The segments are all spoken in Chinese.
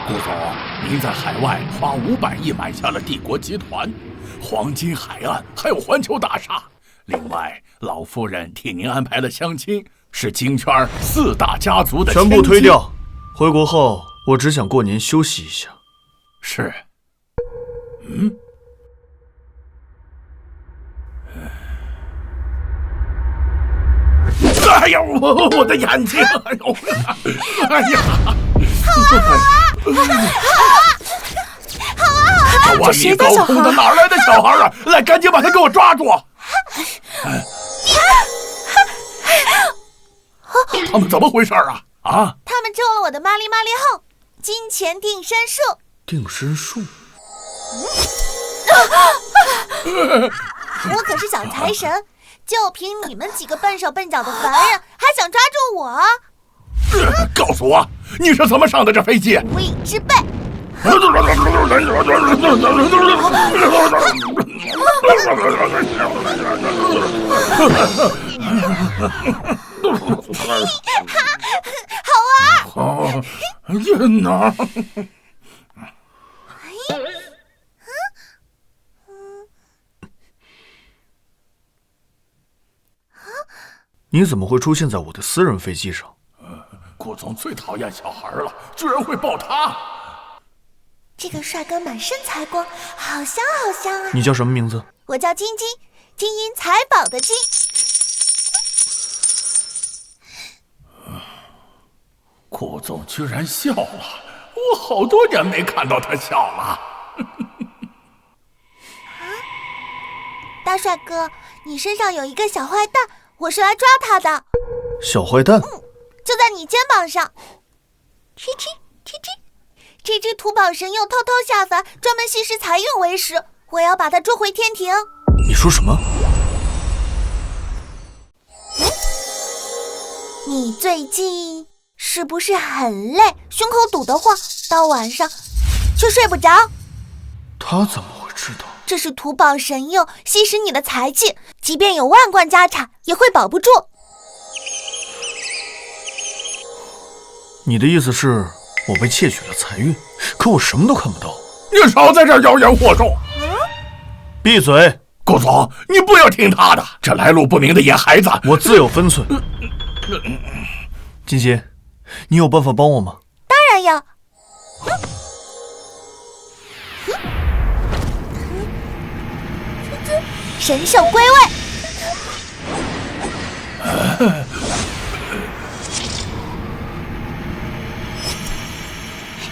顾总，您在海外花500亿买下了帝国集团、黄金海岸，还有环球大厦。另外，老夫人替您安排了相亲，是京圈4大家族的全部推掉。回国后，我只想过年休息一下。是。哎呀，我的眼睛！哎呦，哎呀！好啊！万米高空的哪来的小孩啊？来，赶紧把他给我抓住！他们怎么回事啊？啊！他们中了我的玛丽玛丽后，金钱定身术。定身术？我可是小财神。就凭你们几个笨手笨脚的凡人，还想抓住我？告诉我，你是怎么上的这飞机？无以之辈。好玩。晕呐！你怎么会出现在我的私人飞机上？顾总最讨厌小孩了，居然会抱他。这个帅哥满身财光，好香好香啊！你叫什么名字？我叫晶晶，金银财宝的金。顾总居然笑了，我好多年没看到他笑了。大帅哥，你身上有一个小坏蛋。我是来抓他的，小坏蛋。就在你肩膀上。吱吱吱吱，这只土宝神又偷偷下凡，专门吸食财运为食。我要把他捉回天庭。你说什么？你最近是不是很累，胸口堵得慌，到晚上却睡不着？他怎么会知道？这是土宝神佑吸食你的财气，即便有万贯家产，也会保不住。你的意思是我被窃取了财运，可我什么都看不到。你少在这儿妖言惑众！闭嘴！顾总，你不要听他的，这来路不明的野孩子，我自有分寸。金金，你有办法帮我吗？当然有。神兽归位。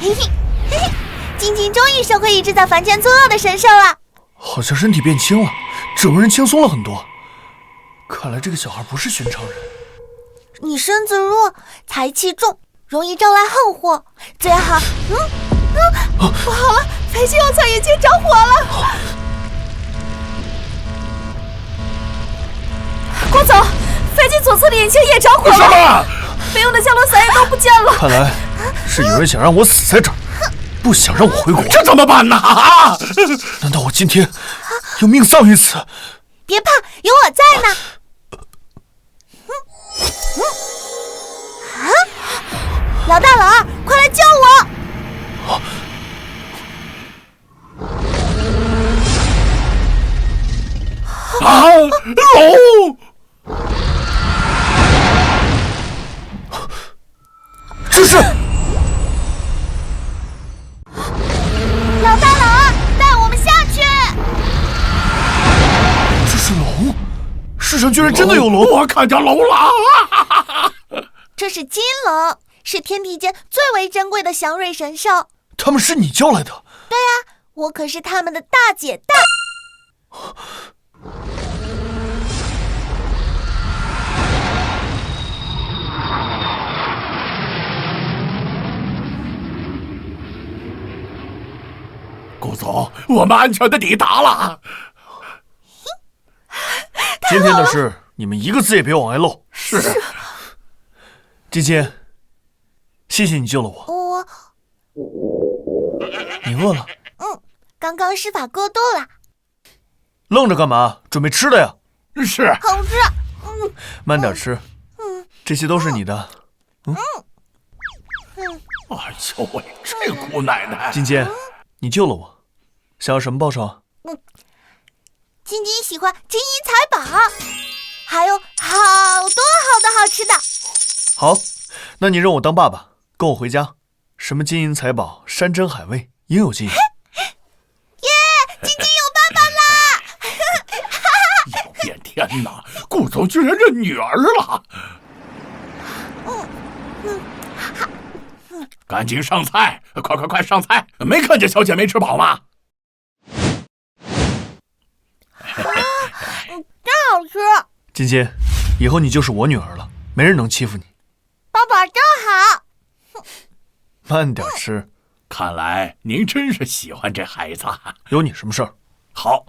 嘿嘿嘿嘿，晶晶终于收回一只在凡间作恶的神兽了。好像身体变轻了，整个人轻松了很多。看来这个小孩不是寻常人。你身子弱，财气重，容易招来横祸，最好……不好了，飞机要塞已经着火了。郭总，飞机左侧的引擎也着火了。什么？备用的降落伞也都不见了。看来是有人想让我死在这儿，不想让我回国。这怎么办呢？难道我今天要命丧于此？别怕，有我在呢。老大老二，快来救我！啊！龙！这是老大老二，带我们下去！这是龙，世上居然真的有龙！我看见龙了！这是金龙，是天地间最为珍贵的祥瑞神兽。他们是你叫来的？对呀，我可是他们的大姐大。顾总，我们安全的抵达了。今天的事，你们一个字也别往外漏。是。金金，谢谢你救了我。你饿了？刚刚施法过度了。愣着干嘛？准备吃的呀。是。好吃。慢点吃。这些都是你的。哎呦喂，这姑奶奶！金金，你救了我，想要什么报酬？晶晶喜欢金银财宝，还有好多好多好吃的。好，那你认我当爸爸，跟我回家。什么金银财宝、山珍海味，应有尽有。耶！晶晶有爸爸啦！有变天哪，顾总居然认女儿了！赶紧上菜，快上菜！没看见小姐没吃饱吗？真好吃！金金，以后你就是我女儿了，没人能欺负你。爸爸真好。慢点吃。看来您真是喜欢这孩子。有你什么事儿？好。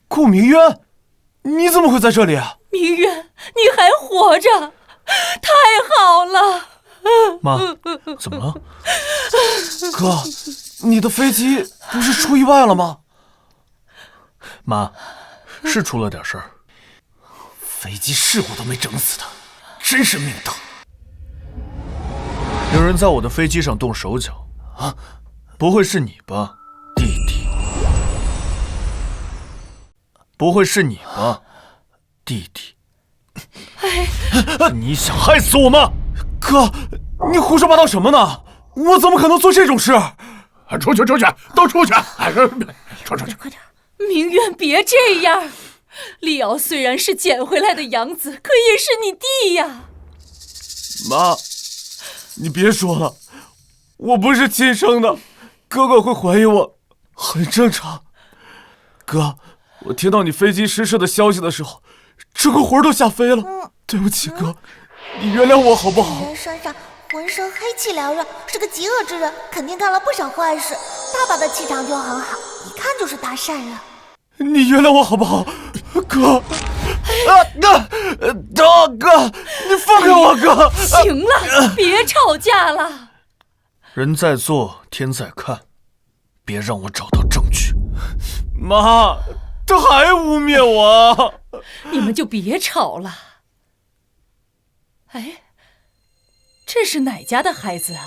顾明渊，你怎么会在这里啊？明渊，你还活着，太好了！妈，怎么了？哥，你的飞机不是出意外了吗？妈，是出了点事儿。飞机事故都没整死他，真是命大。有人在我的飞机上动手脚啊？不会是你吧，弟弟？不会是你吧，弟弟？你想害死我吗？哥，你胡说八道什么呢？我怎么可能做这种事？出去，都出去！出去！快点！明渊，别这样。利奥虽然是捡回来的养子，可也是你弟呀。妈，你别说了，我不是亲生的，哥哥会怀疑我，很正常。哥，我听到你飞机失事的消息的时候，这个魂都吓飞了。对不起哥，你原谅我好不好？人身上浑身黑气缭绕，是个极恶之人，肯定干了不少坏事。爸爸的气场就很好，一看就是大善人。你原谅我好不好，哥？哥，你放开我，哥！行了，别吵架了。人在做，天在看，别让我找到证据。妈，他还污蔑我。你们就别吵了。哎，这是哪家的孩子啊？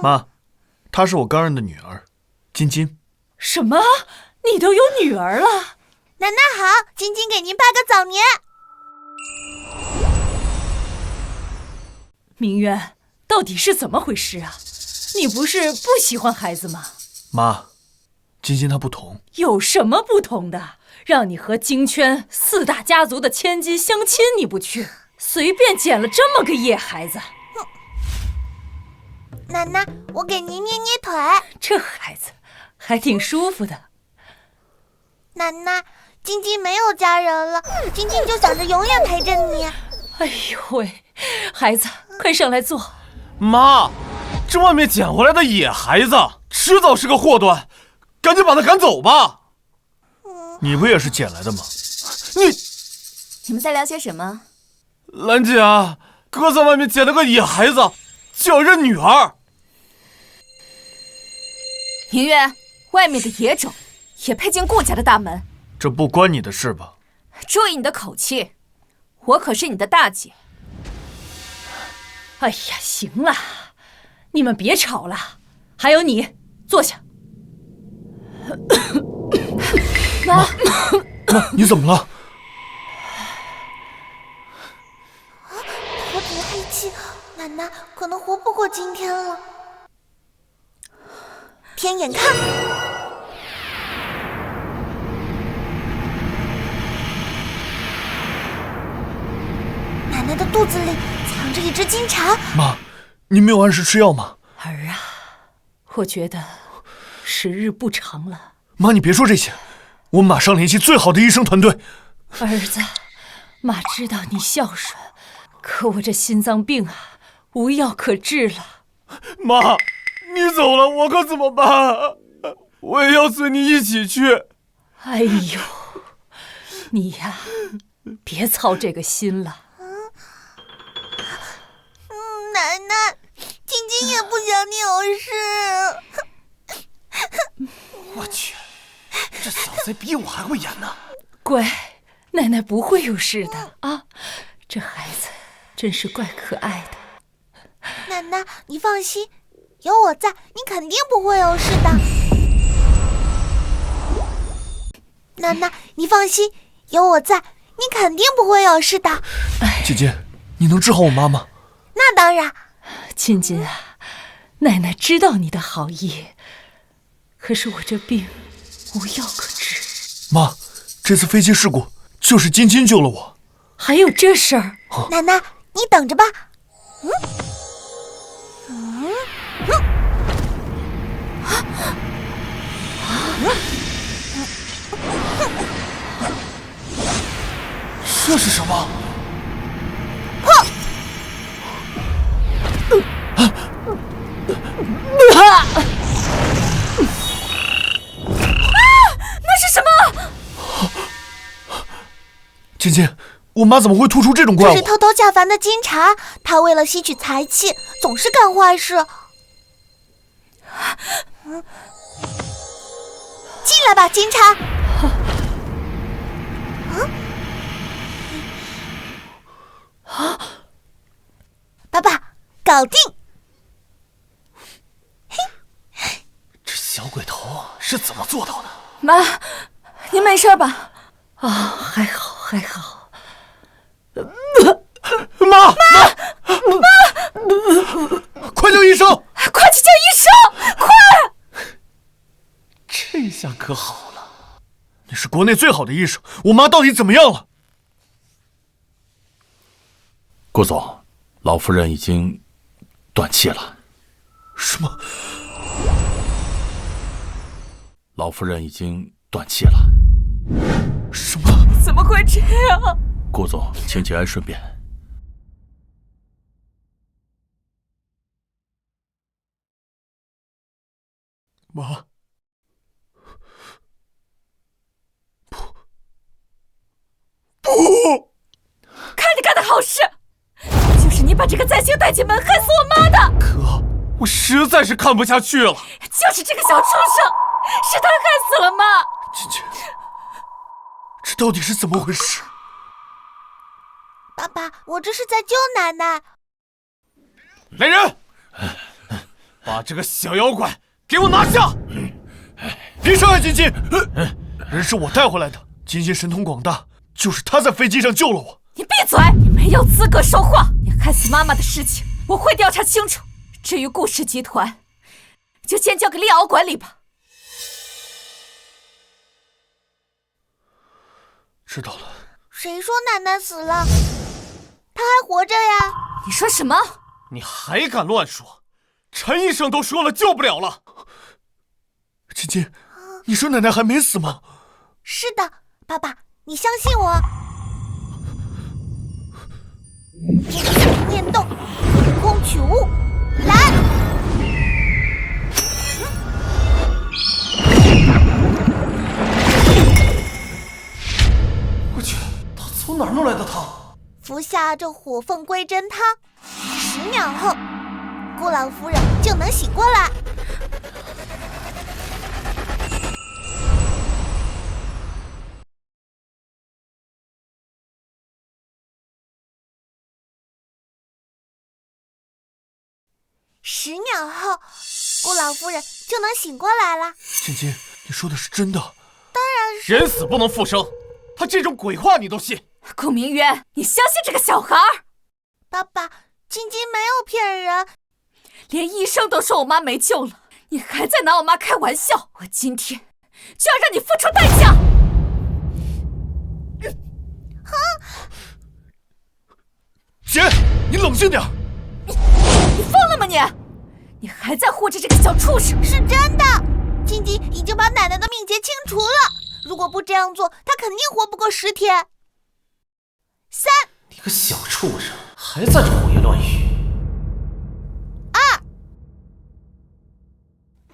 妈，她是我刚认的女儿，金金。什么？你都有女儿了？奶奶好，晶晶给您拜个早年。明渊，到底是怎么回事啊？你不是不喜欢孩子吗？妈，金金她不同。有什么不同的？让你和京圈4大家族的千金相亲，你不去，随便捡了这么个野孩子。奶奶，我给您捏捏腿。这孩子还挺舒服的。奶奶，晶晶没有家人了，晶晶就想着永远陪着你。哎呦喂，孩子，快上来坐。妈，这外面捡回来的野孩子，迟早是个祸端，赶紧把他赶走吧。你不也是捡来的吗？你们在聊些什么？兰姐啊，哥在外面捡了个野孩子，就要认女儿。明月，外面的野种也配进顾家的大门？这不关你的事吧？注意你的口气，我可是你的大姐。哎呀，行了，你们别吵了。还有你，坐下。妈，你怎么了？头顶黑气，奶奶可能活不过今天了。天眼看，奶奶的肚子里藏着一只金蝉。妈，你没有按时吃药吗？儿啊，我觉得时日不长了。妈，你别说这些，我们马上联系最好的医生团队。儿子，妈知道你孝顺，可我这心脏病啊，无药可治了。妈，你走了，我可怎么办？我也要随你一起去。哎呦，你呀，别操这个心了。奶奶，晶晶也不想你有事。我去，这小贼比我还会演呢。乖，奶奶不会有事的啊。这孩子真是怪可爱的。奶奶，你放心，有我在，你肯定不会有事的。奶奶，你放心，有我在，你肯定不会有事的。姐姐，你能治好我妈吗？那当然。金金啊，奶奶知道你的好意，可是我这病无药可治。妈，这次飞机事故就是金金救了我。还有这事儿？奶奶，你等着吧。这是什么？那是什么？金金，我妈怎么会吐出这种怪物？这是偷偷下凡的金蝉，他为了吸取财气，总是干坏事。进来吧，金蝉。爸爸，搞定！这小鬼头是怎么做到的？妈，您没事吧？啊，还好还好。妈，快叫医生！快去叫医生！快！这下可好了，你是国内最好的医生，我妈到底怎么样了？顾总，老夫人已经断气了。什么？老夫人已经断气了。什么？怎么会这样？顾总，请节哀顺变。妈，不！看你干的好事，就是你把这个灾星带进门，害死我妈的。哥，我实在是看不下去了。就是这个小畜生，是他害死了妈。金金，这到底是怎么回事？爸爸，我这是在救奶奶。来人，把这个小妖怪给我拿下！别伤害金金，人是我带回来的。金金神通广大，就是他在飞机上救了我。你闭嘴！你没有资格说话。你害死妈妈的事情，我会调查清楚。至于顾氏集团，就先交给利敖管理吧。知道了。谁说奶奶死了？她还活着呀！你说什么？你还敢乱说？陈医生都说了救不了了。金金，你说奶奶还没死吗？是的，爸爸，你相信我。天下变动，凭空取物，来！我去，他从哪儿弄来的汤？服下这火凤龟针汤，10秒后，顾老夫人就能醒过来。10秒后，顾老夫人就能醒过来了。金金，你说的是真的？当然是。人死不能复生，他这种鬼话你都信？顾明渊，你相信这个小孩？爸爸，金金没有骗人，连医生都说我妈没救了，你还在拿我妈开玩笑！我今天就要让你付出代价！姐，你冷静点。你疯了吗你？你还在护着这个小畜生？是真的。金金已经把奶奶的命劫清除了，如果不这样做，她肯定活不过10天。3，你个小畜生，还在这胡言乱语。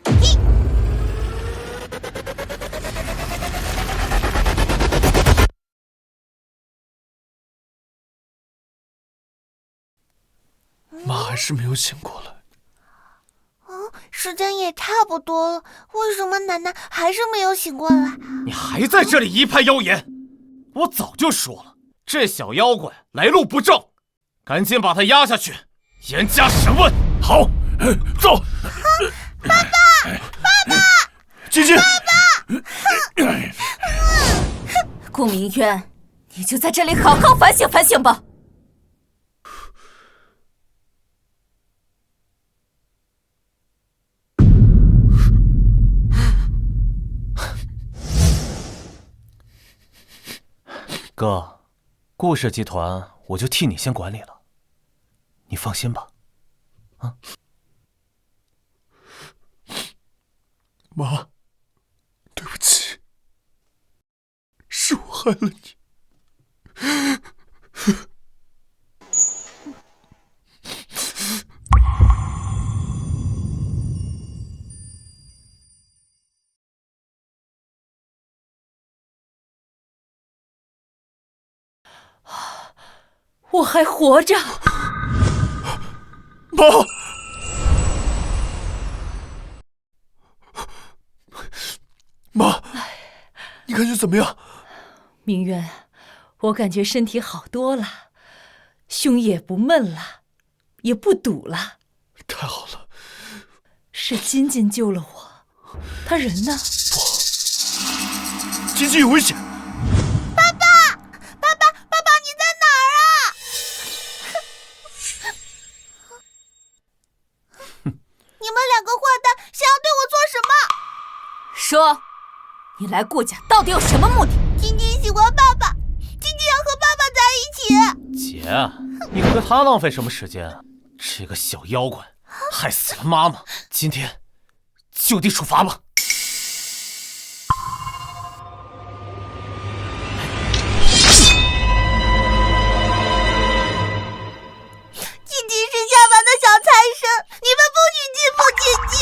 2，1。妈还是没有醒过来。说时间也差不多了，为什么奶奶还是没有醒过来？你还在这里一派谣言！我早就说了，这小妖怪来路不正，赶紧把他押下去，严加审问。好，走。爸爸，金金，顾明渊，你就在这里好好反省反省吧。哥，顾氏集团我就替你先管理了，你放心吧。啊，妈，对不起，是我害了你。我还活着。妈，妈，你感觉怎么样？明渊，我感觉身体好多了，胸也不闷了，也不堵了。太好了，是金金救了我，他人呢？金金有危险！你在哪儿啊？你们两个坏蛋想要对我做什么？说，你来顾家到底有什么目的？晶晶喜欢爸爸，晶晶要和爸爸在一起。姐，你和他浪费什么时间啊？这个小妖怪害死了妈妈，今天就地处罚吧。晶晶是下凡的小财神，你们不许欺负晶晶。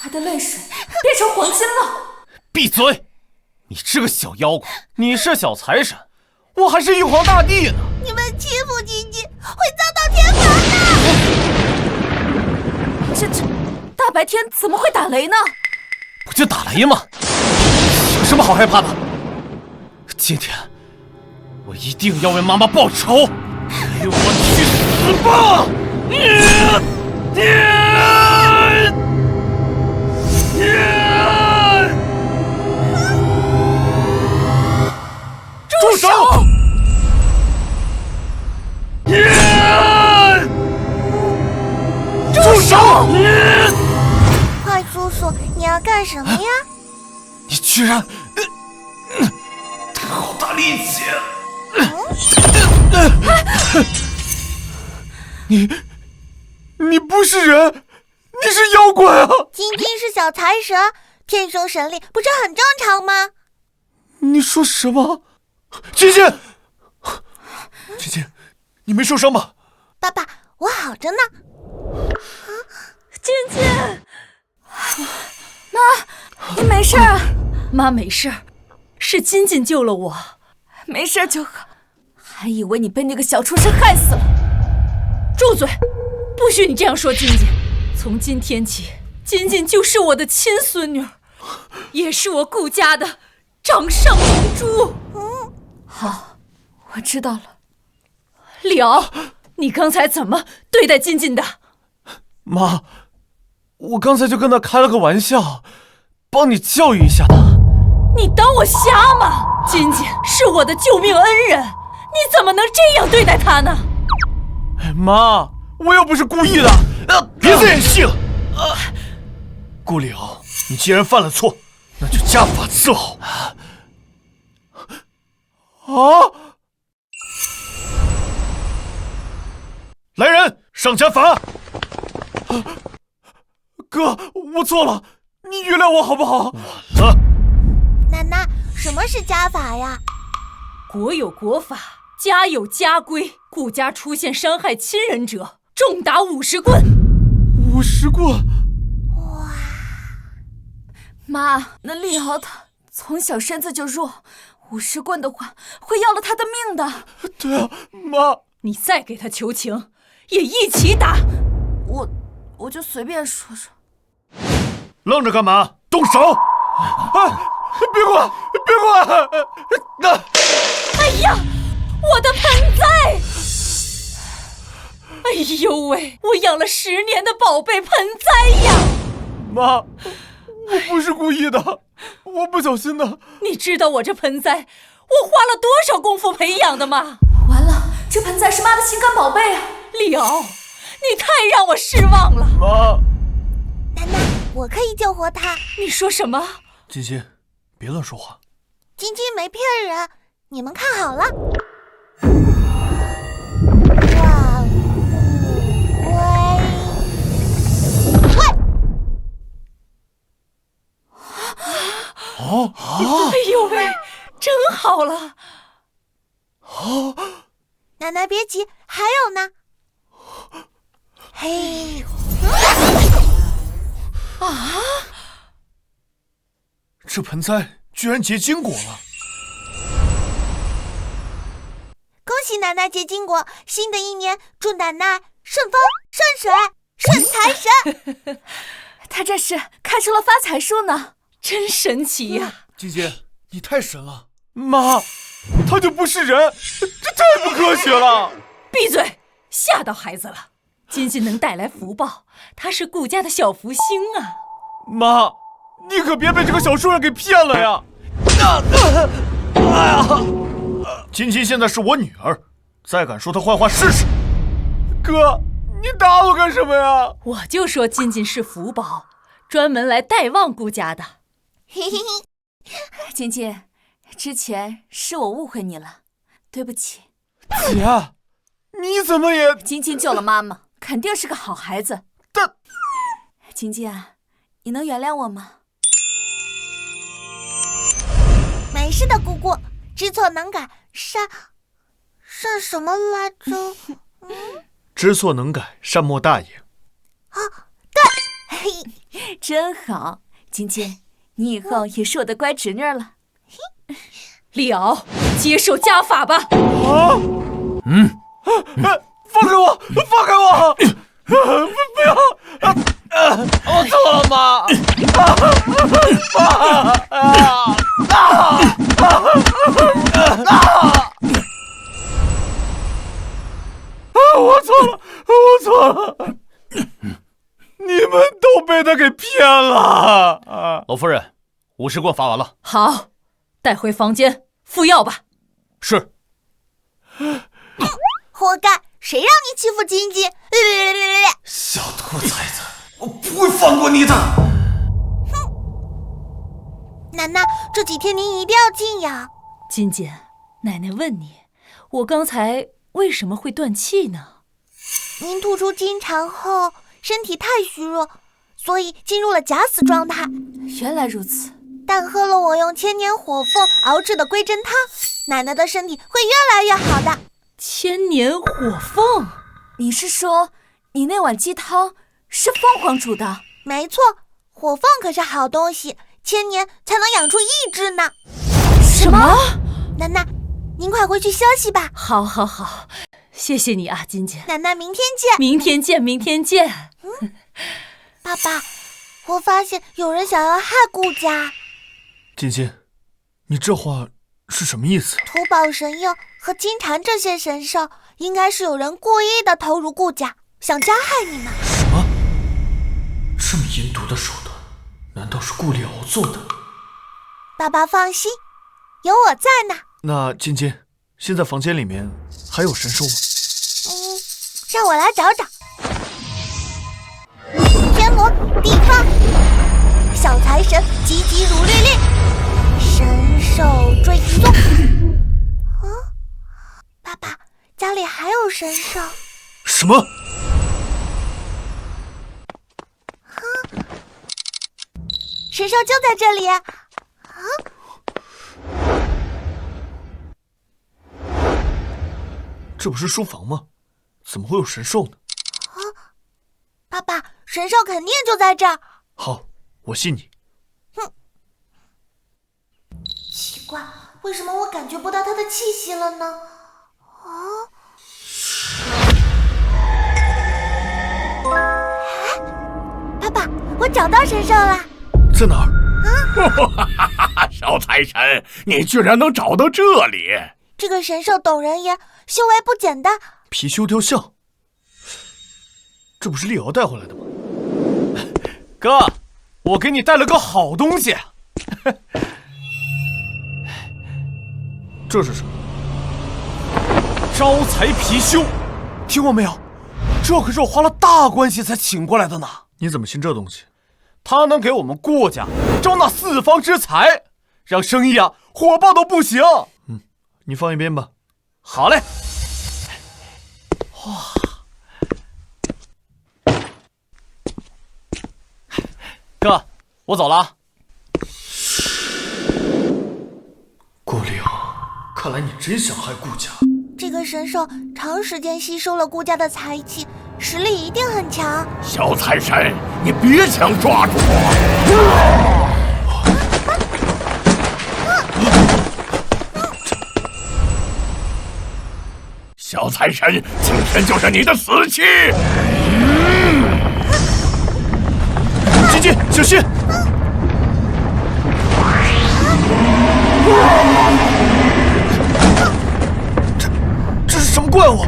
他的泪水变成黄金了。闭嘴！你这个小妖怪，你是小财神，我还是玉皇大帝呢。你们欺负晶晶，会遭到天罚的。这大白天怎么会打雷呢？不就打雷吗？有什么好害怕的？今天我一定要为妈妈报仇，给我去死吧！住手！住手！坏叔叔，你要干什么呀？你居然好大力气！你不是人，你是妖怪啊！晶晶是小财神，天生神力不是很正常吗？你说什么？晶晶，晶晶，你没受伤吧？爸爸，我好着呢。金金，妈，你没事啊？妈没事，是金金救了我。没事就好，还以为你被那个小畜生害死了。住嘴！不许你这样说金金。从今天起，金金就是我的亲孙女，也是我顾家的掌上明珠。好，我知道了。李敖，你刚才怎么对待金金的？妈，我刚才就跟他开了个玩笑，帮你教育一下他。你当我瞎吗？金金是我的救命恩人，你怎么能这样对待他呢？妈，我又不是故意的。别再演戏了！顾里敖，你既然犯了错，那就家法伺候。来人，上家法！哥，我错了，你原谅我好不好？奶奶，什么是家法呀？国有国法，家有家规。顾家出现伤害亲人者，重打50棍。50棍？妈，那李敖他从小身子就弱，武士棍的话会要了他的命的。对啊，妈，你再给他求情，也一起打。我就随便说说。愣着干嘛？动手！啊！别管，别管！哎呀，我的盆栽！哎呦喂，我养了10年的宝贝盆栽呀！妈，我不是故意的，我不小心的。你知道我这盆栽我花了多少功夫培养的吗？完了，这盆栽是妈的心肝宝贝啊！李敖，你太让我失望了。妈，奶奶，我可以救活他。你说什么？金金，别乱说话。晶晶没骗人，你们看好了。万物归位。哎呦喂，真好了！奶奶别急，还有呢。嘿，这盆栽居然结晶果了！恭喜奶奶结晶果！新的一年，祝奶奶顺风顺水顺财神！他这是看出了发财树呢，真神奇呀！金金，你太神了！妈，他就不是人，这太不科学了！闭嘴，吓到孩子了。金金能带来福报，他是顾家的小福星啊！妈，你可别被这个小树人给骗了呀！哎呀，金金现在是我女儿，再敢说她坏话试试！哥，你打我干什么呀？我就说金金是福宝，专门来带旺顾家的。嘿嘿嘿，金金，之前是我误会你了，对不起。姐，你怎么也……金金救了妈妈，肯定是个好孩子。但金金啊，你能原谅我吗？没事的，姑姑，知错能改，善什么来着？知错能改，善莫大焉。嘿，真好，金金，你以后也是我的乖侄女了。李敖，接受家法吧！放开我！放开我！不要！我错了，妈！我错了，我错了！你们都被他给骗了！老夫人，武士棍罚完了。好，带回房间服药吧。是。活该！谁让你欺负晶晶？小兔崽子，我不会放过你的！奶奶，这几天您一定要静养。金金，奶奶问你，我刚才为什么会断气呢？您吐出金蝉后，身体太虚弱，所以进入了假死状态。原来如此。但喝了我用千年火凤熬制的归真汤，奶奶的身体会越来越好的。千年火凤？你是说你那碗鸡汤是凤凰煮的？没错，火凤可是好东西，千年才能养出一只呢。什么？奶奶，您快回去休息吧。好，好，好，谢谢你啊，金金。奶奶，明天见。明天见，明天见。爸爸，我发现有人想要害顾家。金金，你这话是什么意思？土宝神佑和金蝉这些神兽，应该是有人故意的投入顾家，想加害你们。什么？这么阴毒的手段，难道是顾里敖做的？爸爸放心，有我在呢。那金金，现在房间里面还有神兽吗？让我来找找。天魔地抗，小财神急急如律令，神兽追踪。爸爸，家里还有神兽？什么？神兽就在这里。这不是书房吗？怎么会有神兽呢？爸爸，神兽肯定就在这儿。好，我信你。奇怪，为什么我感觉不到他的气息了呢？爸爸，我找到神兽了。在哪儿？小财神，你居然能找到这里！这个神兽懂人言，修为不简单。貔貅雕像，这不是丽瑶带回来的吗？哥，我给你带了个好东西。这是什么？招财貔貅，听过没有？这可是我花了大关系才请过来的呢。你怎么信这东西？它能给我们顾家招纳四方之财，让生意啊火爆到不行。你放一边吧。好嘞。哇，哥，我走了啊。顾灵，看来你真想害顾家。这个神兽长时间吸收了顾家的财气，实力一定很强。小财神，你别想抓住我！小财神，今天就是你的死期！晶晶，小心！这是什么怪物？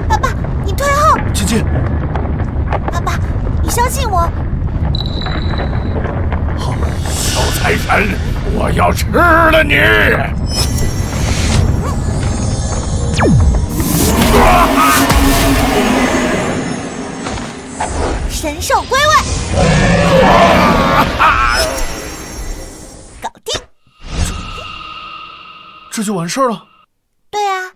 爸爸，你退后！晶晶，爸爸，你相信我。好，小财神，我要吃了你！神兽归位，搞定。这就完事儿了？对啊，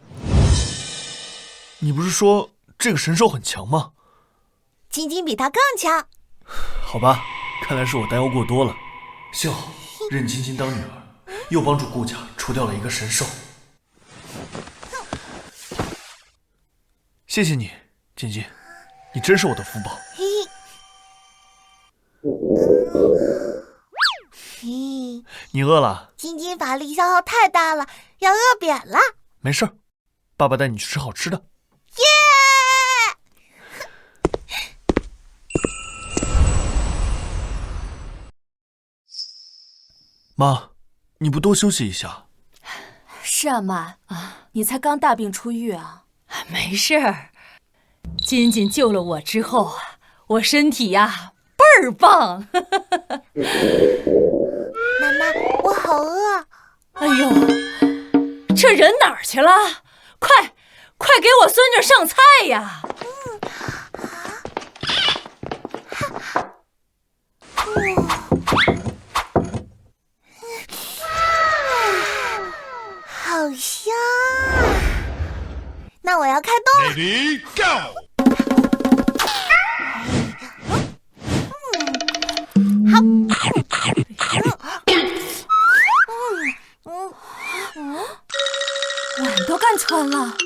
你不是说这个神兽很强吗？晶晶比他更强。好吧，看来是我担忧过多了。幸好认晶晶当女儿，又帮助顾家除掉了一个神兽。谢谢你，晶晶，你真是我的福宝。嘿嘿，你饿了？晶晶法力消耗太大了，要饿扁了。没事儿，爸爸带你去吃好吃的。耶！妈，你不多休息一下？是啊，妈你才刚大病初愈啊。没事儿，金金救了我之后啊，我身体呀倍儿棒。妈妈，我好饿。哎呦，这人哪儿去了？快给我孙女上菜呀！好香啊！那我要开动了。Ready, go！ 碗都干穿了。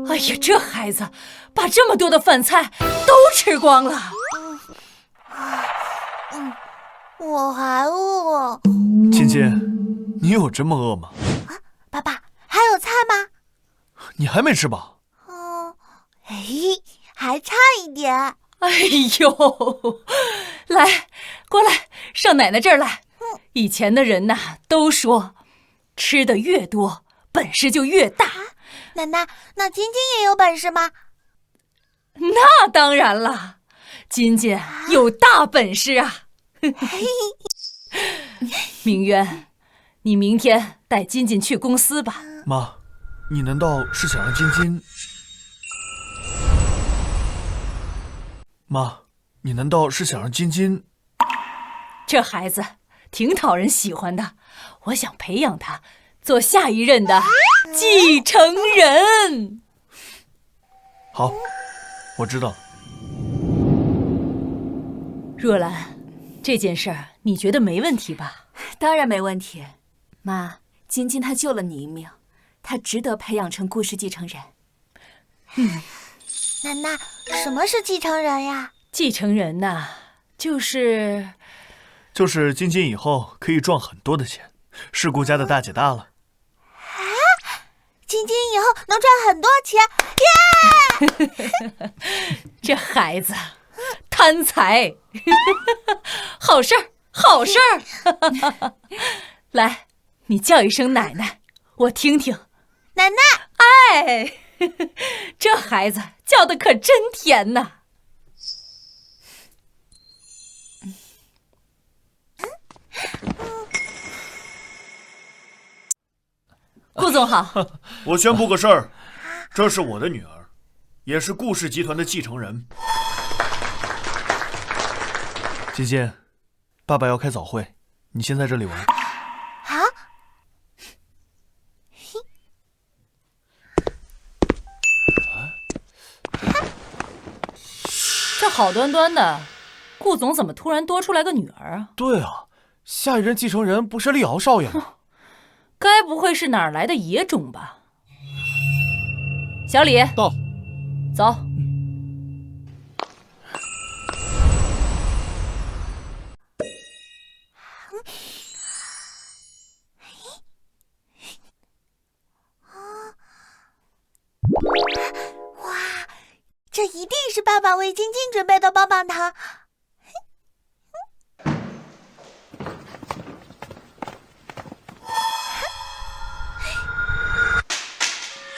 哎呀，这孩子把这么多的饭菜都吃光了。我还饿。晶晶，你有这么饿吗？爸爸，还有菜吗？你还没吃饱？还差一点。哎呦，来，过来，上奶奶这儿来。以前的人呐，都说，吃的越多，本事就越大。奶奶，那晶晶也有本事吗？那当然了，金金有大本事啊！明渊，你明天带金金去公司吧。妈，你难道是想让晶晶？妈，你难道是想让晶晶？这孩子挺讨人喜欢的，我想培养他做下一任的继承人。好，我知道了。若兰，这件事儿你觉得没问题吧？当然没问题。妈，晶晶她救了你一命，她值得培养成顾氏继承人。奶奶，什么是继承人呀？继承人呐，就是晶晶以后可以赚很多的钱，是顾家的大姐大了。晶晶以后能赚很多钱，耶！这孩子贪财，好事儿，好事儿。来，你叫一声奶奶，我听听。奶奶，哎，这孩子叫的可真甜呐。顾总好。我宣布个事儿，这是我的女儿，也是顾氏集团的继承人。晶晶，爸爸要开早会，你先在这里玩。啊？这好端端的，顾总怎么突然多出来个女儿啊？对啊，下一任继承人不是厉敖少爷吗？该不会是哪儿来的野种吧？小李，到，走。哇，这一定是爸爸为晶晶准备的棒棒糖。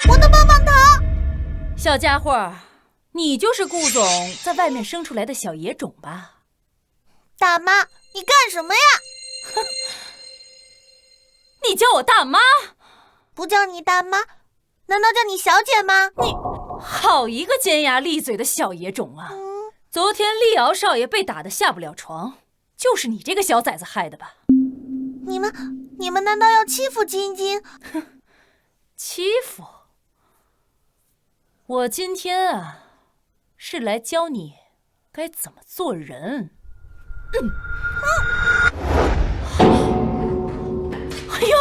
我的棒棒糖！小家伙，你就是顾总在外面生出来的小野种吧？大妈，你干什么呀？你叫我大妈？不叫你大妈，难道叫你小姐吗？你好一个尖牙利嘴的小野种啊！昨天厉敖少爷被打得下不了床，就是你这个小崽子害的吧？你们难道要欺负晶晶？欺负？我今天啊，是来教你该怎么做人。哎呦，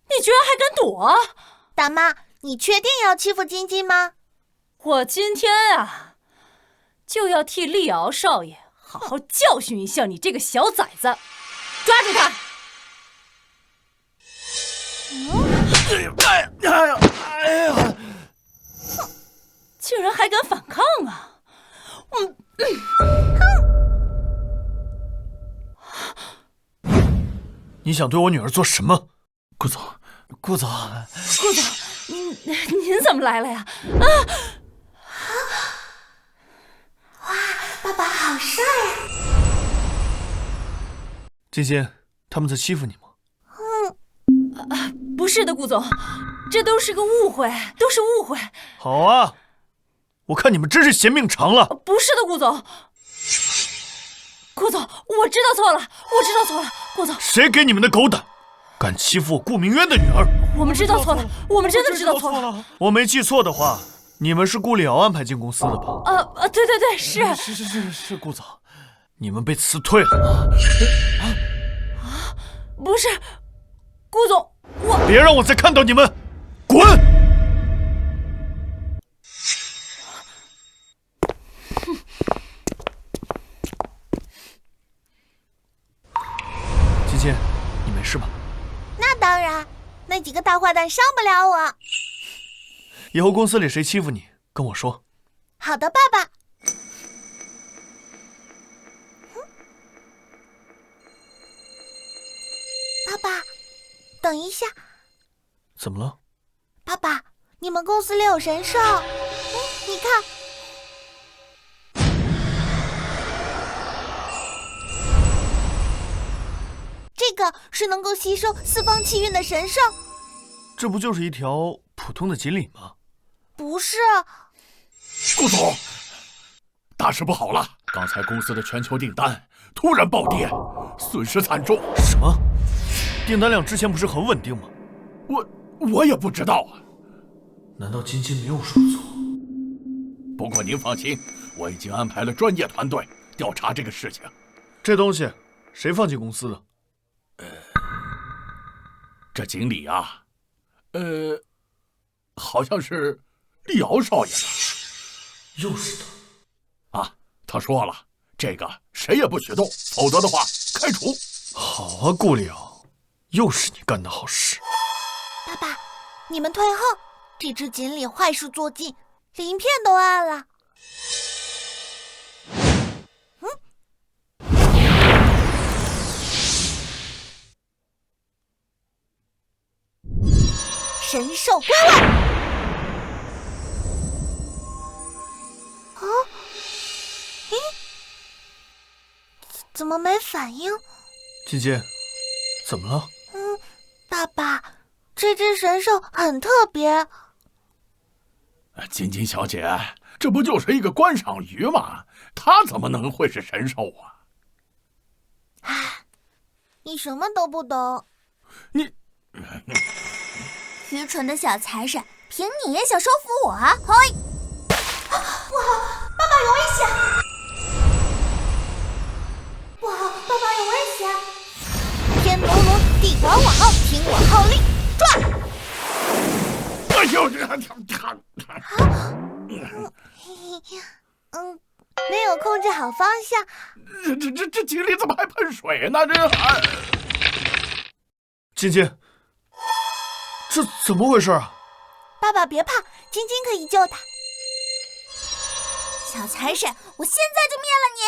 你居然还敢躲！大妈，你确定要欺负晶晶吗？我今天啊，就要替厉敖少爷好好教训一下你这个小崽子！抓住他！哎呀！竟然还敢反抗啊！你想对我女儿做什么？顾总，顾总，顾总，您怎么来了呀？啊！哇，爸爸好帅呀！晶晶，他们在欺负你吗？不是的，顾总，这都是个误会，都是误会。好啊，我看你们真是嫌命长了。不是的，顾总。顾总，我知道错了，我知道错了，顾总。谁给你们的狗胆，敢欺负我顾明渊的女儿？我们知道错了，我们真的知道错了。我没记错的话，你们是顾厉敖安排进公司的吧？对对对，是顾总，你们被辞退了。不是，顾总，别让我再看到你们，滚！晶晶，你没事吧？那当然，那几个大坏蛋伤不了我。以后公司里谁欺负你，跟我说。好的，爸爸。爸爸，等一下。怎么了？爸爸，你们公司里有神兽，你看。这个是能够吸收四方气运的神兽。这不就是一条普通的锦鲤吗？不是。顾总，大事不好了！刚才公司的全球订单突然暴跌，损失惨重。什么？订单量之前不是很稳定吗？我也不知道啊。难道晶晶没有说错？不过您放心，我已经安排了专业团队调查这个事情。这东西谁放进公司的？这锦鲤啊，好像是厉敖少爷的。又是他啊！他说了，这个谁也不许动，否则的话开除。好啊，顾厉敖，又是你干的好事。爸爸，你们退后，这只锦鲤坏事做尽，鳞片都暗了。神兽归位。怎么没反应？金金，怎么了？爸爸，这只神兽很特别。金金小姐，这不就是一个观赏鱼吗？它怎么能会是神兽啊？你什么都不懂。你愚蠢的小财神，凭你也想收服我啊？嘿！不好，爸爸有危险！不好，爸爸有危险！天龙龙，地管我，听我号令，转！哎呦，没有控制好方向。这井里怎么还喷水呢？金金，这怎么回事啊？爸爸别怕，晶晶可以救他。小财神，我现在就灭了你！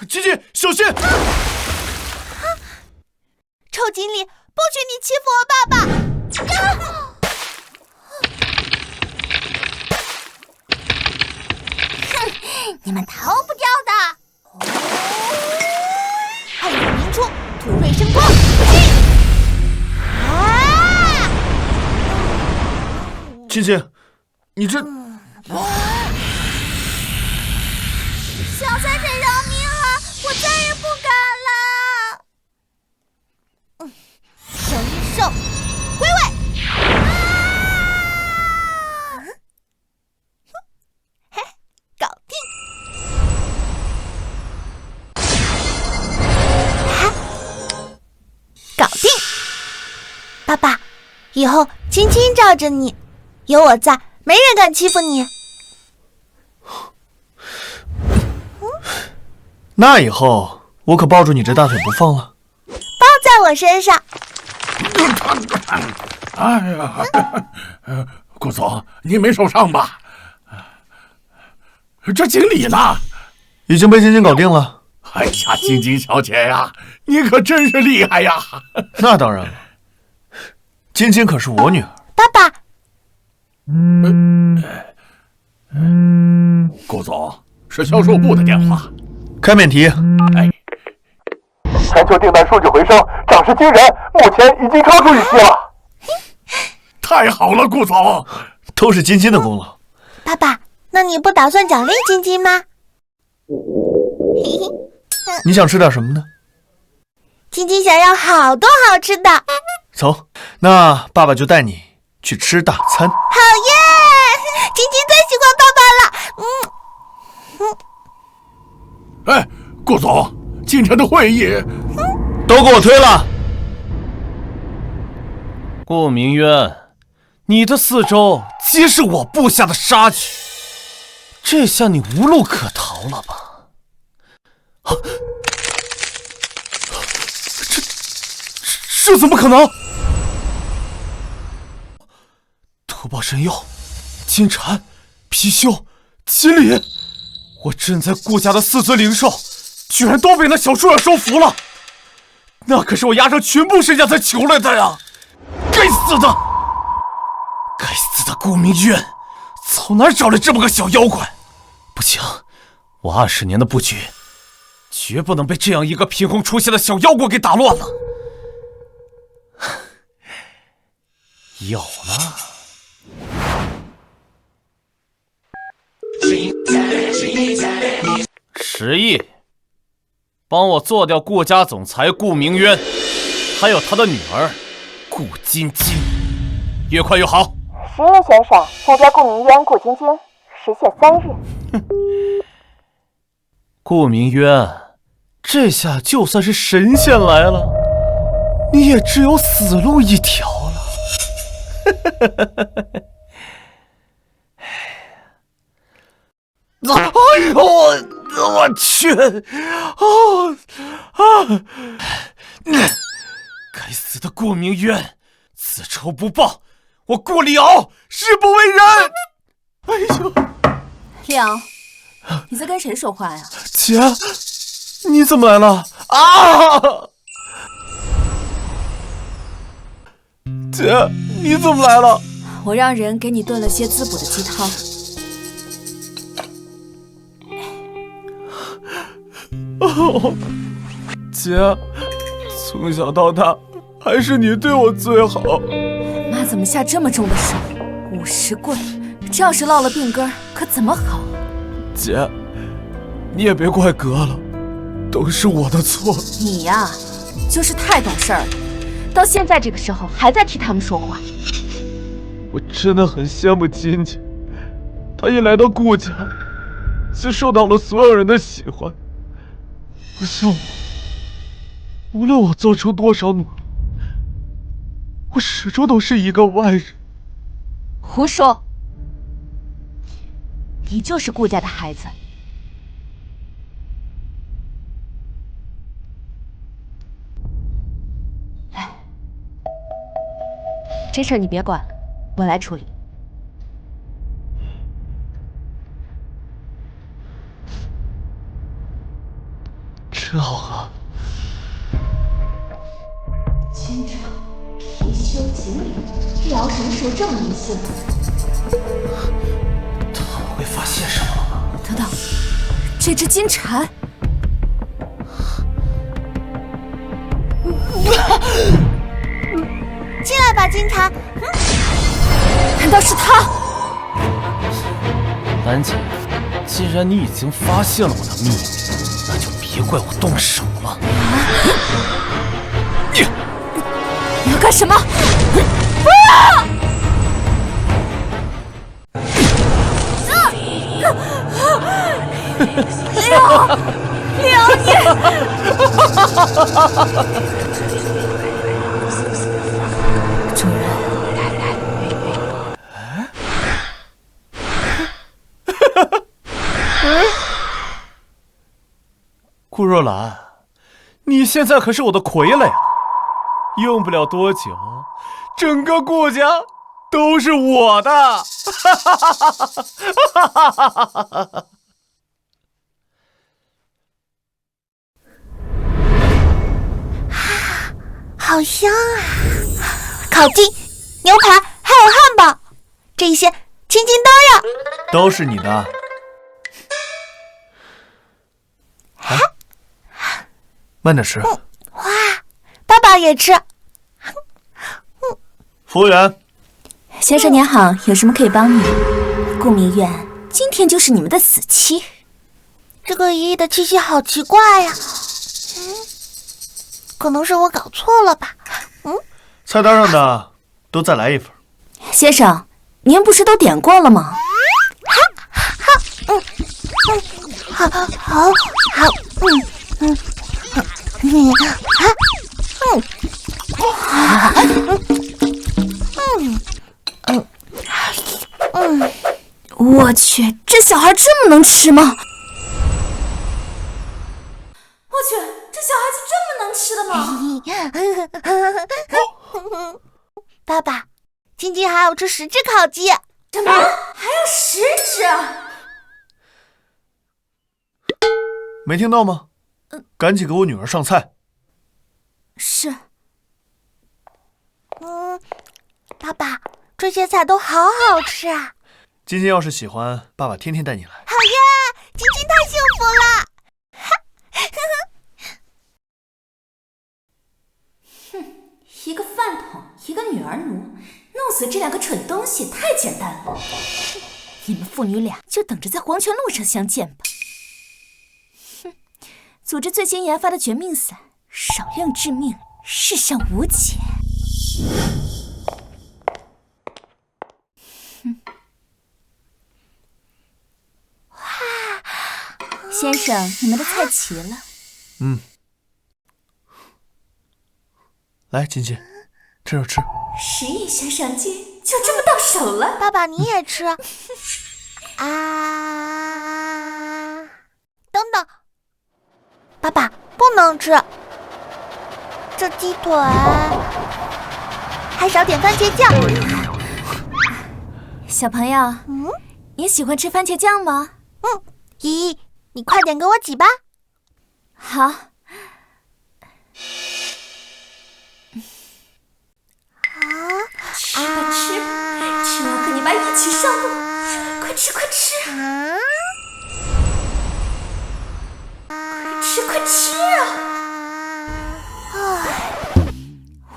金金，小心！臭锦鲤，不许你欺负我爸爸！你们逃不掉的！暗影明出，土瑞生光，金金，你这……小财神饶命啊！我再也不敢了。神兽归位。搞定。搞定。爸爸，以后轻轻罩着你，有我在，没人敢欺负你。那以后我可抱住你这大腿不放了。包在我身上。哎呀，顾总，你没受伤吧？这锦鲤呢？已经被晶晶搞定了。哎呀，晶晶小姐呀，你可真是厉害呀！那当然了，晶晶可是我女儿。爸爸，顾总，是销售部的电话。开免提。哎，全球订单数据回升，涨势惊人，目前已经超出预期了。太好了，顾总，都是晶晶的功劳。爸爸，那你不打算奖励晶晶吗？你想吃点什么呢？晶晶想要好多好吃的。走，那爸爸就带你去吃大餐。好耶！晶晶最喜欢爸爸了。哎，顾总，今天的会议都给我推了。顾明渊，你的四周皆是我布下的杀局，这下你无路可逃了吧？这怎么可能？土豹神药、金蝉、貔貅、锦鲤，我镇在顾家的4尊灵兽，居然都被那小猪儿收服了。那可是我押上全部身家才求来的呀！该死的！该死的顾明渊，从哪儿找来这么个小妖怪？不行，我20年的布局，绝不能被这样一个凭空出现的小妖怪给打乱了。有了10亿，帮我做掉顾家总裁顾明渊，还有他的女儿顾晶晶，越快越好。10亿悬赏，目标顾明渊、顾晶晶，时限3日。顾明渊，这下就算是神仙来了，你也只有死路一条了。哎呦！我去！该死的顾明渊，此仇不报，我顾李敖誓不为人！哎呦，李敖，你在跟谁说话呀？姐，你怎么来了？啊！姐，你怎么来了？我让人给你炖了些滋补的鸡汤。哦，姐，从小到大还是你对我最好。妈怎么下这么重的手？50棍，这要是落了病根，可怎么好？姐，你也别怪哥了，都是我的错。你呀，就是太懂事儿了，到现在这个时候还在替他们说话。我真的很羡慕金金，她一来到顾家，就受到了所有人的喜欢。不像我，无论我做出多少努力，我始终都是一个外人。胡说！你就是顾家的孩子。来，这事儿你别管了，我来处理。真好喝。清朝貔貅锦鲤，李敖什么时候这么迷信了？他会发现什么吗？等等，这只金蝉。进来吧，金蝉。难道是他？兰姐，既然你已经发现了我的秘密，那就别怪我动手了。你要干什么？李敖，你！主人。顾若兰，你现在可是我的傀儡啊！用不了多久，整个顾家都是我的！好香啊！烤鸡、牛排还有汉堡，这些青青都要。都是你的。啊，慢点吃。哇，爸爸也吃。服务员，先生您好，有什么可以帮你？顾明渊，今天就是你们的死期。这个爷爷的气息好奇怪呀。可能是我搞错了吧。菜单上的都再来一份。先生，您不是都点过了吗？我去，这小孩这么能吃吗？我去，这小孩子这么能吃的吗？爸爸，晶晶还要吃10只烤鸡。什么？还有10只？没听到吗？赶紧给我女儿上菜。是。爸爸，这些菜都好好吃啊！晶晶要是喜欢，爸爸天天带你来。好耶！晶晶太幸福了。一个饭桶，一个女儿奴，弄死这2个蠢东西太简单了。你们父女俩就等着在黄泉路上相见吧。组织最新研发的绝命伞，少量致命，世上无解。哇，先生，你们的菜齐了。来，晶晶，趁热吃。10亿悬赏金就这么到手了。爸爸，你也吃。啊，等等，爸爸不能吃这鸡腿，还少点番茄酱。小朋友，你喜欢吃番茄酱吗？姨姨，你快点给我挤吧。好。吃吧吃吧，吃完和你爸一起上路，快吃快吃！快吃快吃啊！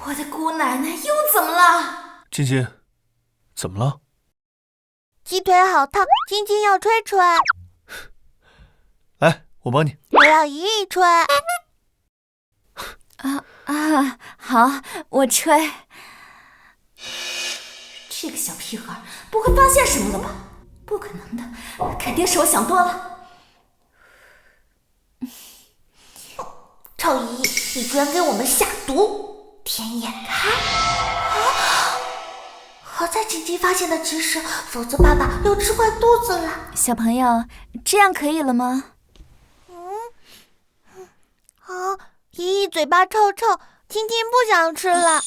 我的姑奶奶又怎么了？晶晶，怎么了？鸡腿好烫，晶晶要吹吹。来，我帮你。我要姨姨吹。好，我吹。这个小屁孩不会发现什么了吧？不可能的，肯定是我想多了。臭姨姨，你居然给我们下毒，天眼开！好在晶晶发现的及时，否则爸爸又吃坏肚子了。小朋友，这样可以了吗？姨姨嘴巴臭臭，晶晶不想吃了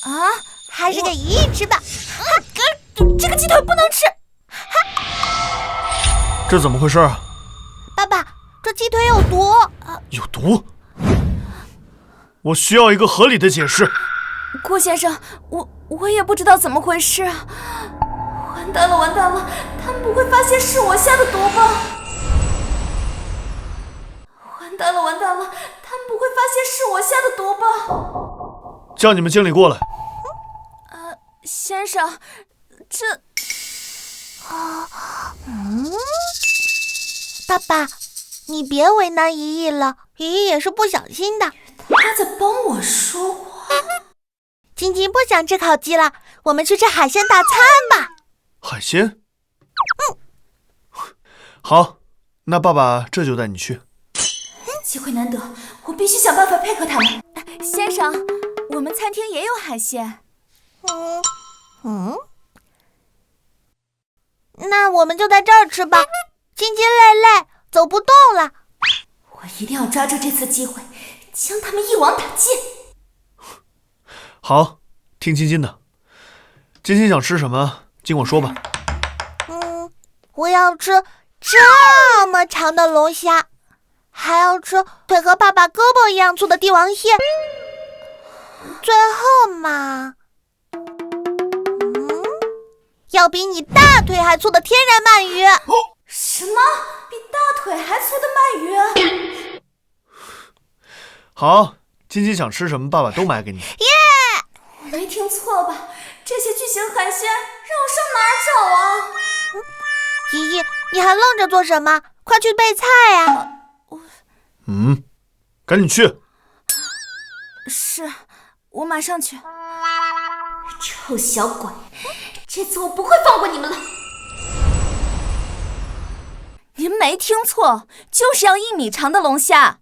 还是给姨姨吃吧。这个鸡腿不能吃。这怎么回事啊？爸爸，这鸡腿有毒。有毒？我需要一个合理的解释。顾先生，我也不知道怎么回事啊！完蛋了完蛋了，他们不会发现是我下的毒吧？完蛋了完蛋了，他们不会发现是我下的毒吧？叫你们经理过来。先生，这……爸爸，你别为难姨姨了，姨姨也是不小心的。他在帮我说话。晶晶不想吃烤鸡了，我们去吃海鲜大餐吧。海鲜？好，那爸爸这就带你去。机会难得，我必须想办法配合他们。先生，我们餐厅也有海鲜。那我们就在这儿吃吧。晶晶累累，走不动了。我一定要抓住这次机会，将他们一网打尽。好，听晶晶的。晶晶想吃什么，尽管说吧。我要吃这么长的龙虾，还要吃腿和爸爸胳膊一样粗的帝王蟹，最后嘛，要比你大腿还粗的天然鳗鱼。什么？比大腿还粗的鳗鱼？好，晶晶想吃什么，爸爸都买给你。我没听错吧？这些巨型海鲜让我上哪儿找啊？姨姨，你还愣着做什么？快去备菜呀！赶紧去。是，我马上去。臭小鬼，这次我不会放过你们了。您没听错，就是要1米长的龙虾，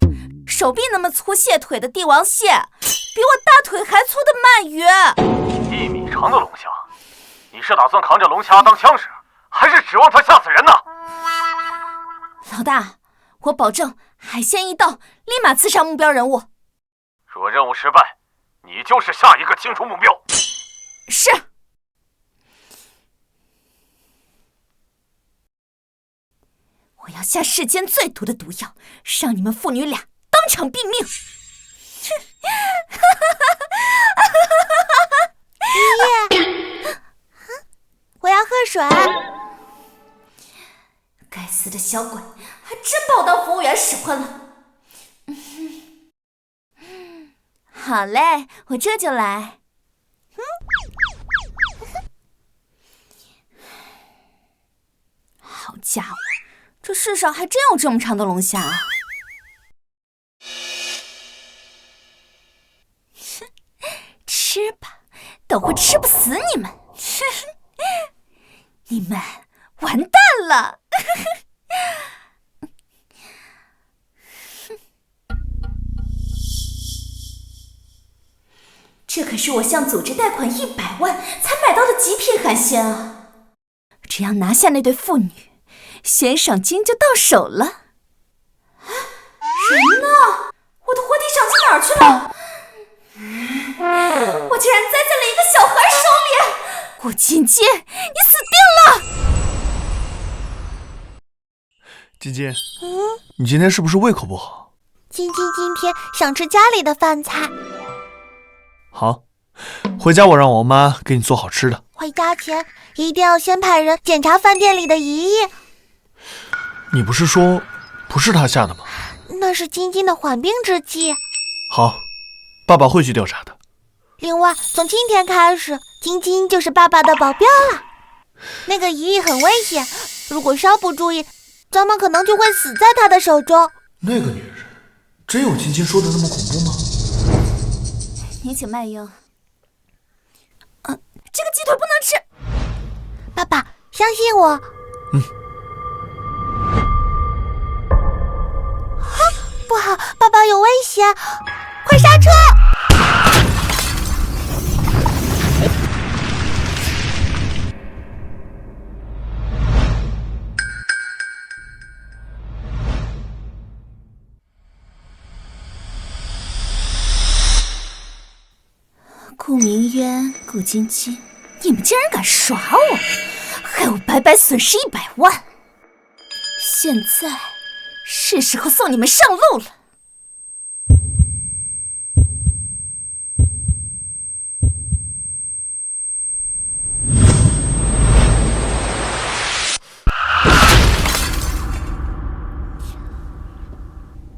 手臂那么粗蟹腿的帝王蟹，比我大腿还粗的鳗鱼。1米长的龙虾，你是打算扛着龙虾当枪使，还是指望它吓死人呢？老大，我保证海鲜一到，立马刺杀目标人物。若任务失败，你就是下一个清除目标。是。我要下世间最毒的毒药，让你们父女俩当场毙命！姨姨，我要喝水。该死的小鬼，还真把我当服务员使唤了。好嘞，我这就来。好家伙，这世上还真有这么长的龙虾啊！吃吧，等会吃不死你们！你们完蛋了！这可是我向组织贷款100万才买到的极品海鲜啊！只要拿下那对父女，悬赏金就到手了。人呢？我的活体赏去哪儿去了？我竟然栽在了一个小孩手里！顾菁菁，你死定了！菁菁，你今天是不是胃口不好？菁菁今天想吃家里的饭菜。好，回家我让我妈给你做好吃的。回家前一定要先派人检查饭店里的仪器。你不是说不是他下的吗？那是菁菁的缓兵之计。好，爸爸会去调查的。另外，从今天开始，菁菁就是爸爸的保镖了。那个仪器很危险，如果稍不注意，咱们可能就会死在他的手中。那个女人真有菁菁说的那么恐怖吗？你请慢用。这个鸡腿不能吃。爸爸，相信我。不好，爸爸有危险，快刹车！顾明渊、顾菁菁，你们竟然敢耍我，害我白白损失100万！现在是时候送你们上路了。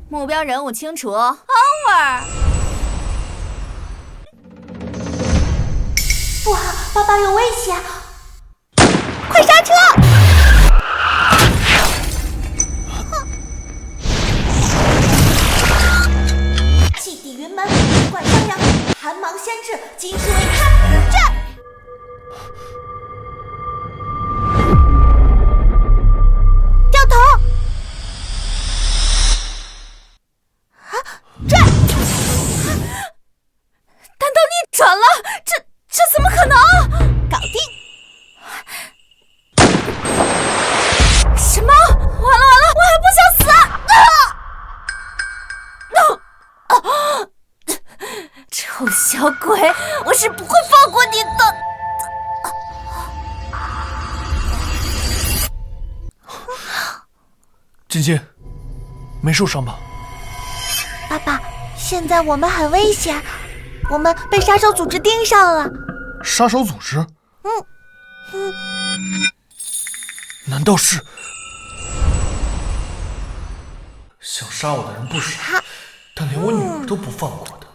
目标人物清除 ，Over。不好，爸爸有危险！快刹车！气抵云门，冠襄阳，寒芒先至，金石为开，战！掉头！战！弹道逆转了，这怎么可能？搞定！什么？完了，我还不想死啊！臭小鬼，我是不会放过你的！菁菁，没受伤吧？爸爸，现在我们很危险，我们被杀手组织盯上了。杀手组织？难道是想杀我的人不少，但连我女儿都不放过的，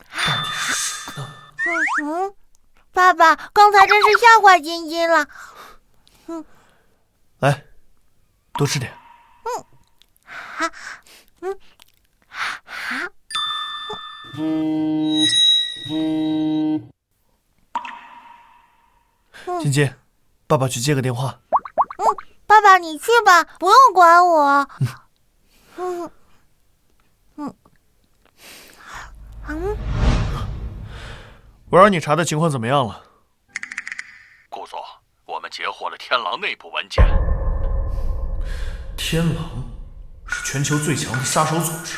到底是谁呢？爸爸，刚才真是吓坏菁菁了。来，多吃点。菁菁，爸爸去接个电话。爸爸你去吧，不用管我。我让你查的情况怎么样了？顾总，我们截获了天狼内部文件。天狼是全球最强的杀手组织，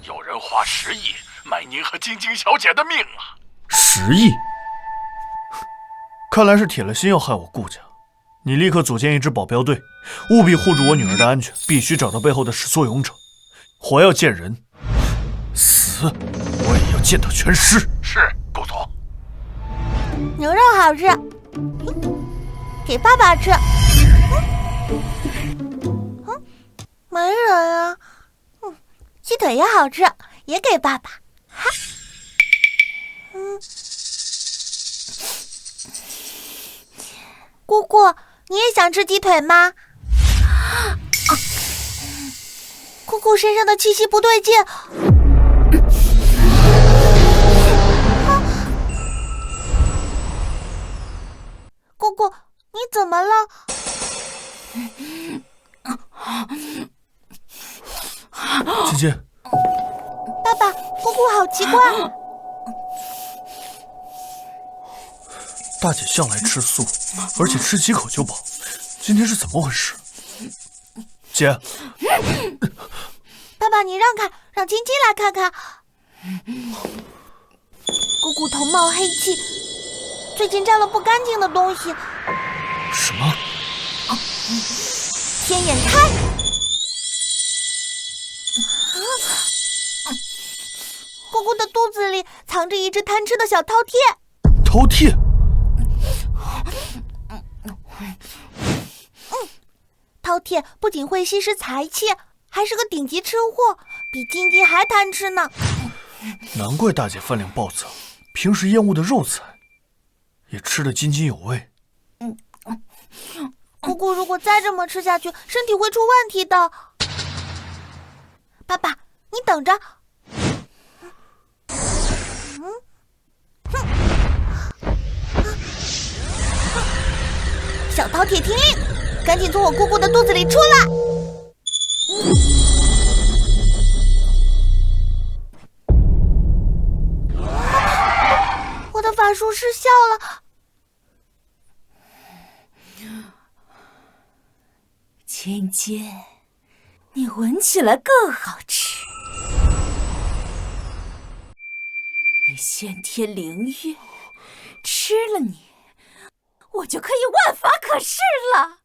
有人花10亿买您和菁菁小姐的命啊！10亿？看来是铁了心要害我顾家。你立刻组建一支保镖队，务必护住我女儿的安全，必须找到背后的始作俑者。活要见人，死我也要见到全尸。是，顾总。牛肉好吃，给爸爸吃。没人啊。鸡腿也好吃，也给爸爸。哈。姑姑，你也想吃鸡腿吗？姑姑身上的气息不对劲。姑姑，你怎么了？菁菁，爸爸，姑姑好奇怪。大姐向来吃素，而且吃几口就饱，今天是怎么回事？姐，爸爸，你让开，让晶晶来看看。姑姑头冒黑气，最近沾了不干净的东西。什么？天眼开！姑姑的肚子里藏着一只贪吃的小饕餮。饕餮？饕餮不仅会吸食财气，还是个顶级吃货，比晶晶还贪吃呢。难怪大姐饭量暴增，平时厌恶的肉菜也吃得津津有味。姑姑如果再这么吃下去，身体会出问题的。爸爸，你等着。小饕餮听令，赶紧从我姑姑的肚子里出来！我的法术失效了。晶晶，你闻起来更好吃。你先天灵玉，吃了你，我就可以万法可施了。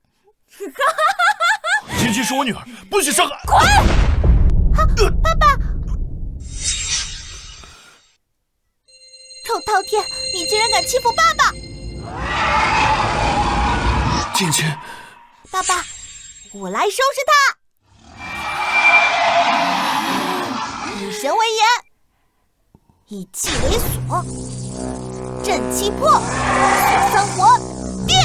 晶晶是我女儿，不许伤害！滚！爸爸！臭饕餮，你竟然敢欺负爸爸！晶晶，爸爸，我来收拾他！以神为眼，以气为锁，震气破，锁三魂，定！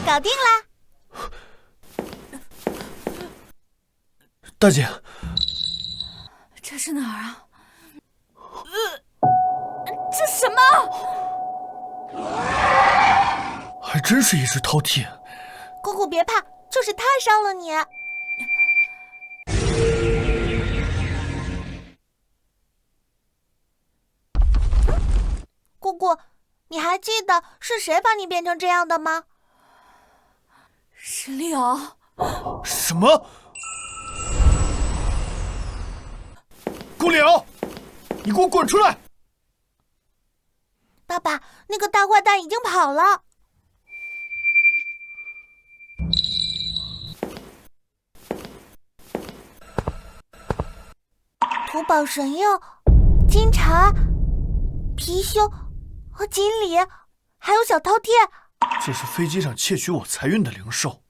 搞定啦！大姐，这是哪儿啊？这什么？还真是一只饕餮。姑姑别怕，就是他伤了你。姑姑，你还记得是谁把你变成这样的吗？是丽瑶。什么？顾了，你给我滚出来！爸爸，那个大坏蛋已经跑了。土宝神药、金蝉、貔貅和锦鲤，还有小饕餮。这是飞机上窃取我财运的灵兽。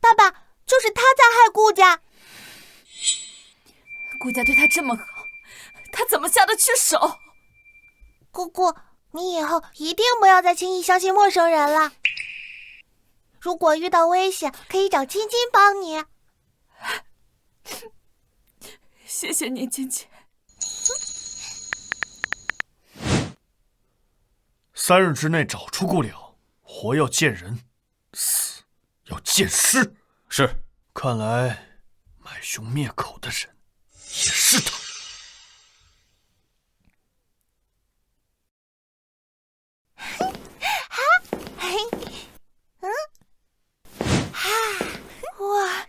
爸爸，就是他在害顾家。顾家对他这么好，他怎么下得去手？姑姑，你以后一定不要再轻易相信陌生人了。如果遇到危险，可以找晶晶帮你。谢谢你，晶晶。3日之内找出顾了，活要见人，死要见尸。是。看来买凶灭口的人也是他。哇，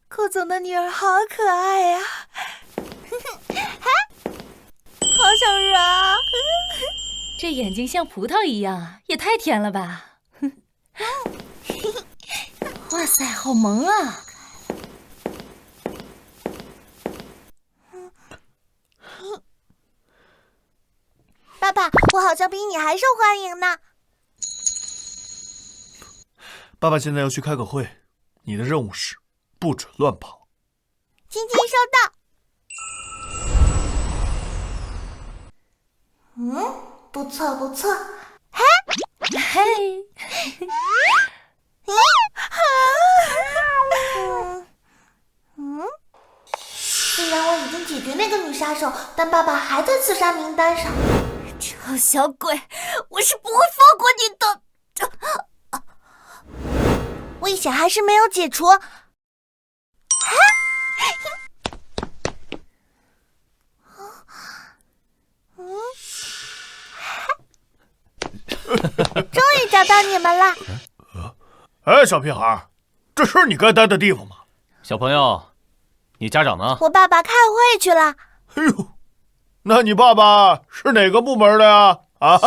顾总的女儿好可爱呀！好想揉。这眼睛像葡萄一样，也太甜了吧！哇塞，好萌啊！爸爸，我好像比你还受欢迎呢。爸爸现在要去开个会，你的任务是不准乱跑。晶晶收到。不错不错。嘿，嘿，虽然我已经解决那个女杀手，但爸爸还在刺杀名单上。臭小鬼，我是不会放过你的！危险还是没有解除。终于找到你们了。哎，小屁孩，这是你该待的地方吗？小朋友，你家长呢？我爸爸开会去了。哎呦，那你爸爸是哪个部门的呀？啊，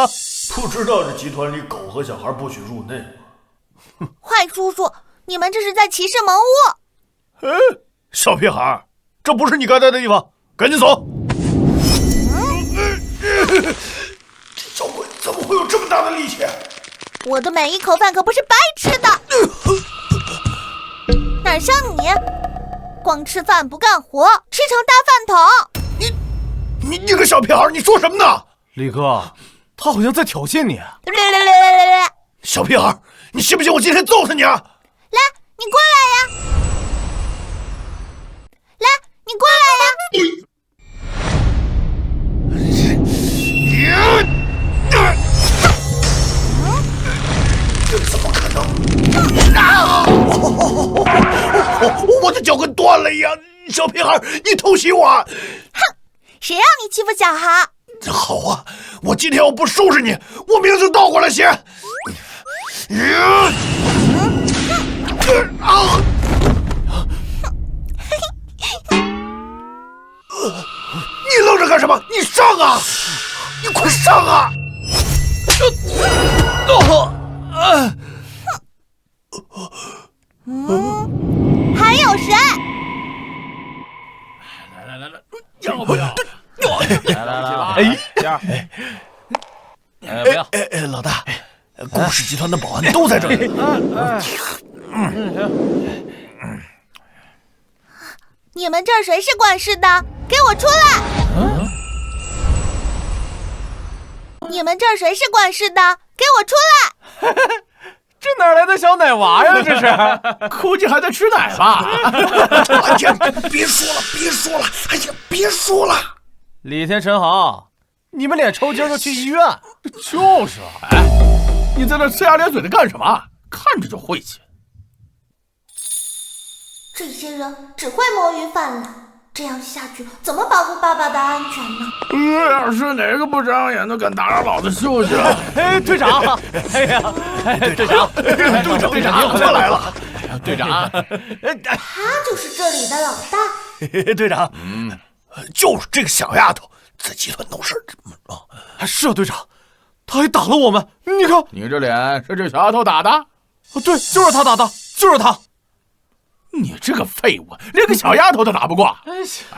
不知道这集团里狗和小孩不许入内吗？坏叔叔，你们这是在歧视萌物。哎，小屁孩，这不是你该待的地方，赶紧走！这小鬼怎么会有这么大的力气？我的每一口饭可不是白吃的。哪像你，光吃饭不干活，吃成大饭桶。你个小屁孩，你说什么呢？李哥，他好像在挑衅你。小屁孩，你信不信我今天揍死你啊？来，你过来呀！来，你过来呀！这怎么可能？我的脚跟断了呀！小屁孩，你偷袭我！哼，谁让你欺负小孩？好啊，我今天要不收拾你，我命就倒过来写。你愣着干什么？你上啊！你快上啊！还有谁？来，要不要？来，不要。老大，顾氏集团的保安都在这里。你们这儿谁是管事的？给我出来！你们这儿谁是管事的？给我出来！这哪来的小奶娃呀？这是，估计还在吃奶吧？哎呀，别说了！哎呀，别说了！李天陈豪，你们脸抽筋就去医院。就是啊，哎，你在那呲牙咧嘴的干什么？看着就晦气。这些人只会摸鱼泛滥，这样下去怎么保护爸爸的安全呢？要是哪个不长眼的敢打扰老子休息了？哎，队长！哎呀，队长，你又来了！队长，他就是这里的老大。队长，就是这个小丫头在集团闹事啊！是啊，队长，他还打了我们。你看，你这脸是这小丫头打的？对，就是他打的，就是他。你这个废物，连个小丫头都打不过，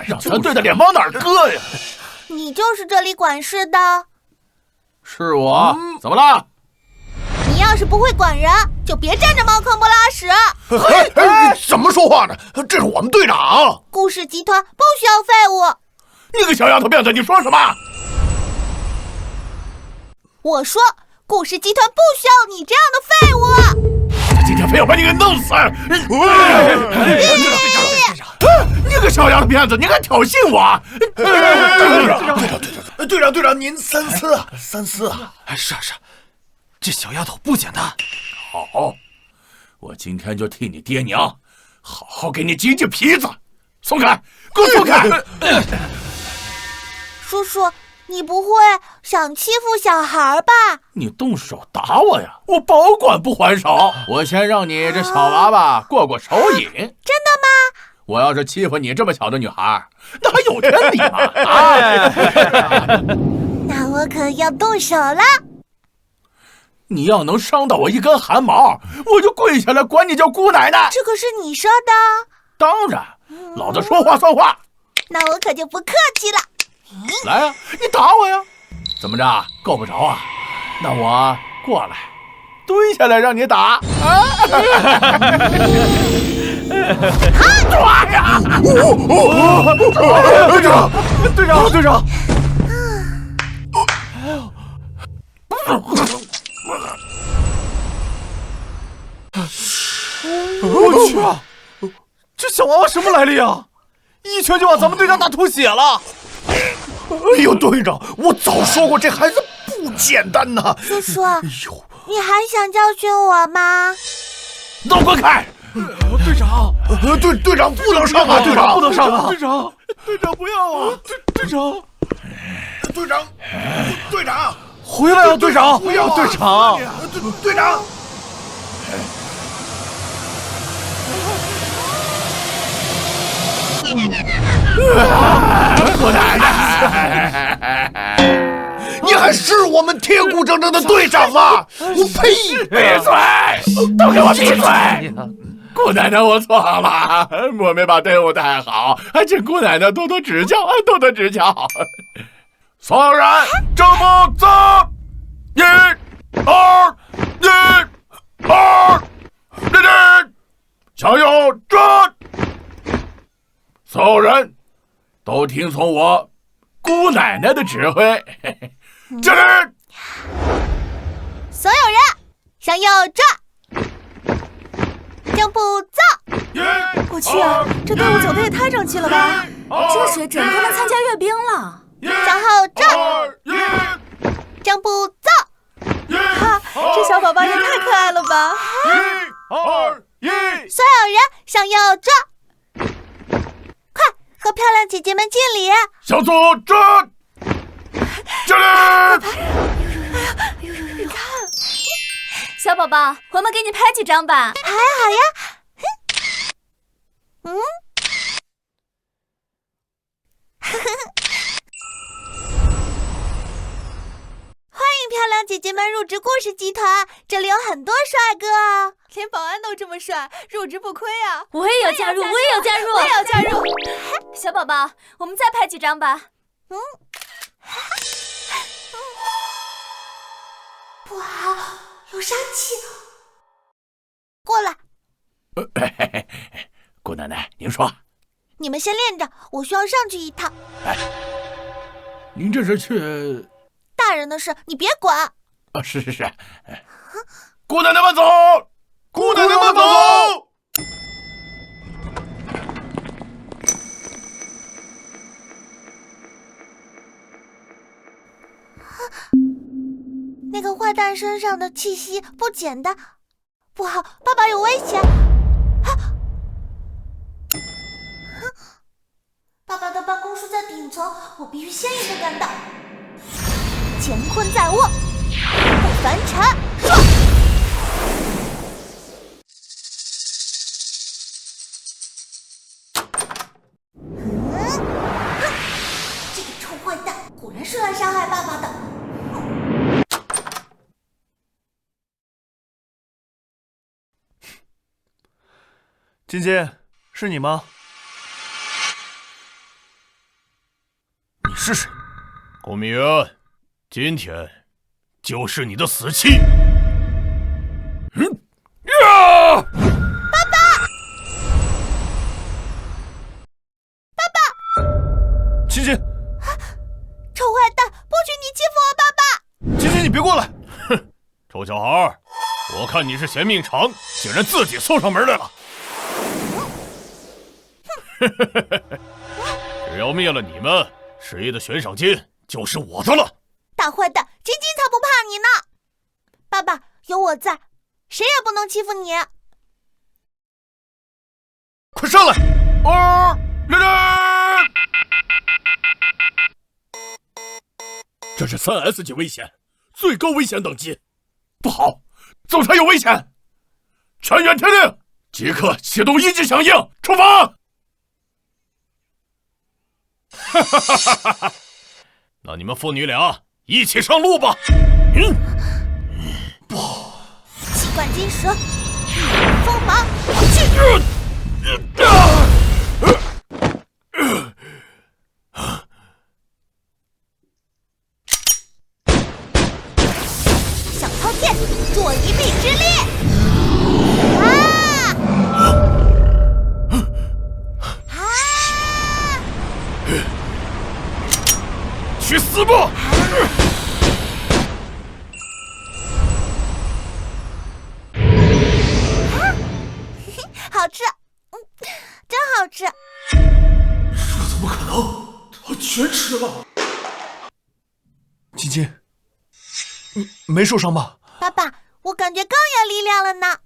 让全队的脸往哪儿搁呀？你就是这里管事的？是我，怎么了？你要是不会管人，就别站着茅坑不拉屎。哎，怎么说话呢？这是我们队长。顾氏集团不需要废物。你个小丫头片子，你说什么？我说，顾氏集团不需要你这样的废物。今天非要把你给弄死！你个小丫头片子，你敢挑衅我？队长，您三思啊！是啊，这小丫头不简单。好，我今天就替你爹娘好好给你挤挤皮子。松开，给我松开！叔叔，你不会想欺负小孩吧？你动手打我呀，我保管不还手。我先让你这小娃娃过过手瘾。真的吗？我要是欺负你这么小的女孩，那还有天理吗？那我可要动手了。你要能伤到我一根汗毛，我就跪下来管你叫姑奶奶。这可是你说的。当然，老子说话算话。那我可就不客气了。来呀，你打我呀！怎么着，够不着啊？那我过来，蹲下来让你打。抓呀！队长！我去，这小娃娃什么来历呀？一拳就把咱们队长打吐血了。哎呦，队长，我早说过这孩子不简单呐！叔叔，哎呦，你还想教训我吗？都滚开！队长，队长不能上啊！队长不能上啊！队长不要啊！队长，队长，回来啊！队长，不要啊！队长，队长。姑奶奶，你还是我们铁骨铮铮的队长吗？我呸！闭嘴！都给我闭嘴！姑奶奶，我错了，我没把队伍带好，还请姑奶奶多多指教，多多指教。所有人，正步走！1、2、1、2，立定，向右转。所有人都听从我姑奶奶的指挥，敬礼！所有人向右转，正步走。我去啊，这队伍走的也太整齐了吧！这水准都能参加阅兵了。向后转，正步走。哈，这小宝宝也太可爱了吧！1、2、1，所有人向右转，快和漂亮姐姐们敬礼！向左转，敬礼！你看，小宝宝，我们给你拍几张吧。好呀。欢迎漂亮姐姐们入职故事集团，这里有很多帅哥哦，连保安都这么帅，入职不亏啊！我也要加入，我也要加入，我也要加入。小宝宝，我们再拍几张吧。不好，有杀气！过来，姑奶奶，您说。你们先练着，我需要上去一趟。您这是去？大人的事你别管。是。姑奶奶们走！姑奶奶们走！那个坏蛋身上的气息不简单，不好，爸爸有危险！爸爸的办公室在顶层，我必须先一个赶到。乾坤在握，不凡尘，说。这个臭坏蛋果然是来杀害爸爸的。金金，是你吗？你是谁？顾明渊，今天就是你的死期。爸爸！金金，臭坏蛋，不许你欺负我爸爸！金金，你别过来！哼，臭小孩，我看你是嫌命长，竟然自己送上门来了。只要灭了你们，10亿的悬赏金就是我的了。大坏蛋，金金才不怕你呢！爸爸，有我在，谁也不能欺负你。快上来！2、6！这是3S 级危险，最高危险等级。不好，总裁有危险！全员听令，即刻启动1级响应，出发！那你们父女俩一起上路吧。不，气贯金蛇，锋芒去！小苍天，坐一臂之力！去死吧！好吃，真好吃！么可能？他全吃了。晶晶，你没受伤吧？爸爸，我感觉更有力量了呢。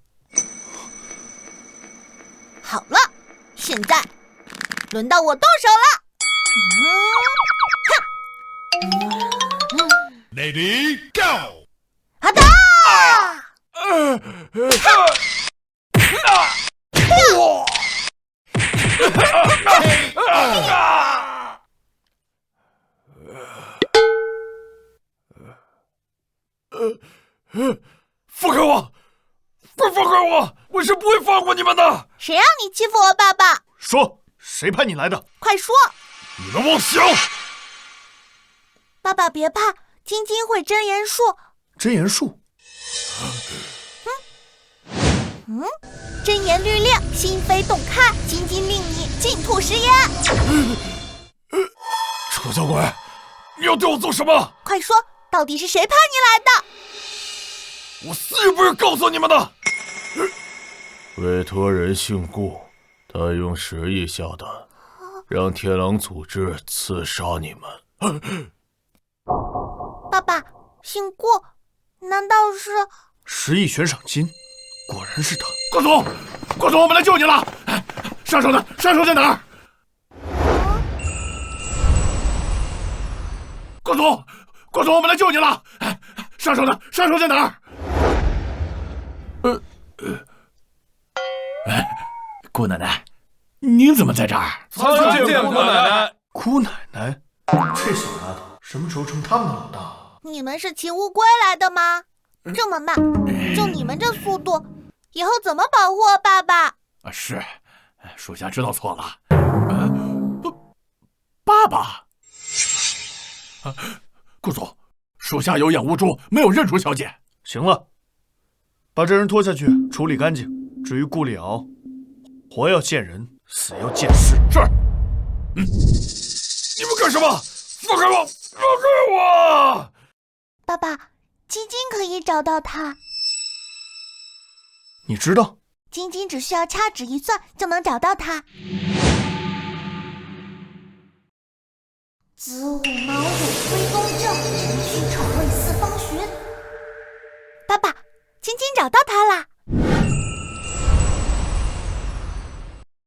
好了，现在轮到我动手了。Lady Go！ 好的！放开我！快放开我！我是不会放过你们的！谁让你欺负我爸爸？说，谁派你来的？快说！你们妄想！爸爸别怕，晶晶会真言术。真言术？真言律令，心扉洞开，晶晶令你净吐食言。臭小鬼，你要对我做什么？快说，到底是谁派你来的？我死也不会告诉你们的。委托人姓顾，他用10亿下单，让天狼组织刺杀你们。爸爸，姓顾，难道是？10亿悬赏金，果然是他。顾总，顾总，我们来救你了！杀手呢？杀手在哪儿？顾总，顾总，我们来救你了！杀手呢？杀手在哪儿？顾奶奶，您怎么在这儿？参见顾奶奶。顾奶奶，这小丫头什么时候成他们的老大了？你们是骑乌龟来的吗？这么慢，就你们这速度，以后怎么保护我爸爸？是，属下知道错了。爸爸。顾总，属下有眼无珠，没有认出小姐。行了，把这人拖下去，处理干净。至于顾里敖，活要见人，死要见尸。是。你们干什么？放开我！放开我！爸爸，晶晶可以找到他。你知道？晶晶只需要掐指一算就能找到他。子午卯酉归公正，辰戌丑未四方寻。爸爸，晶晶找到他啦！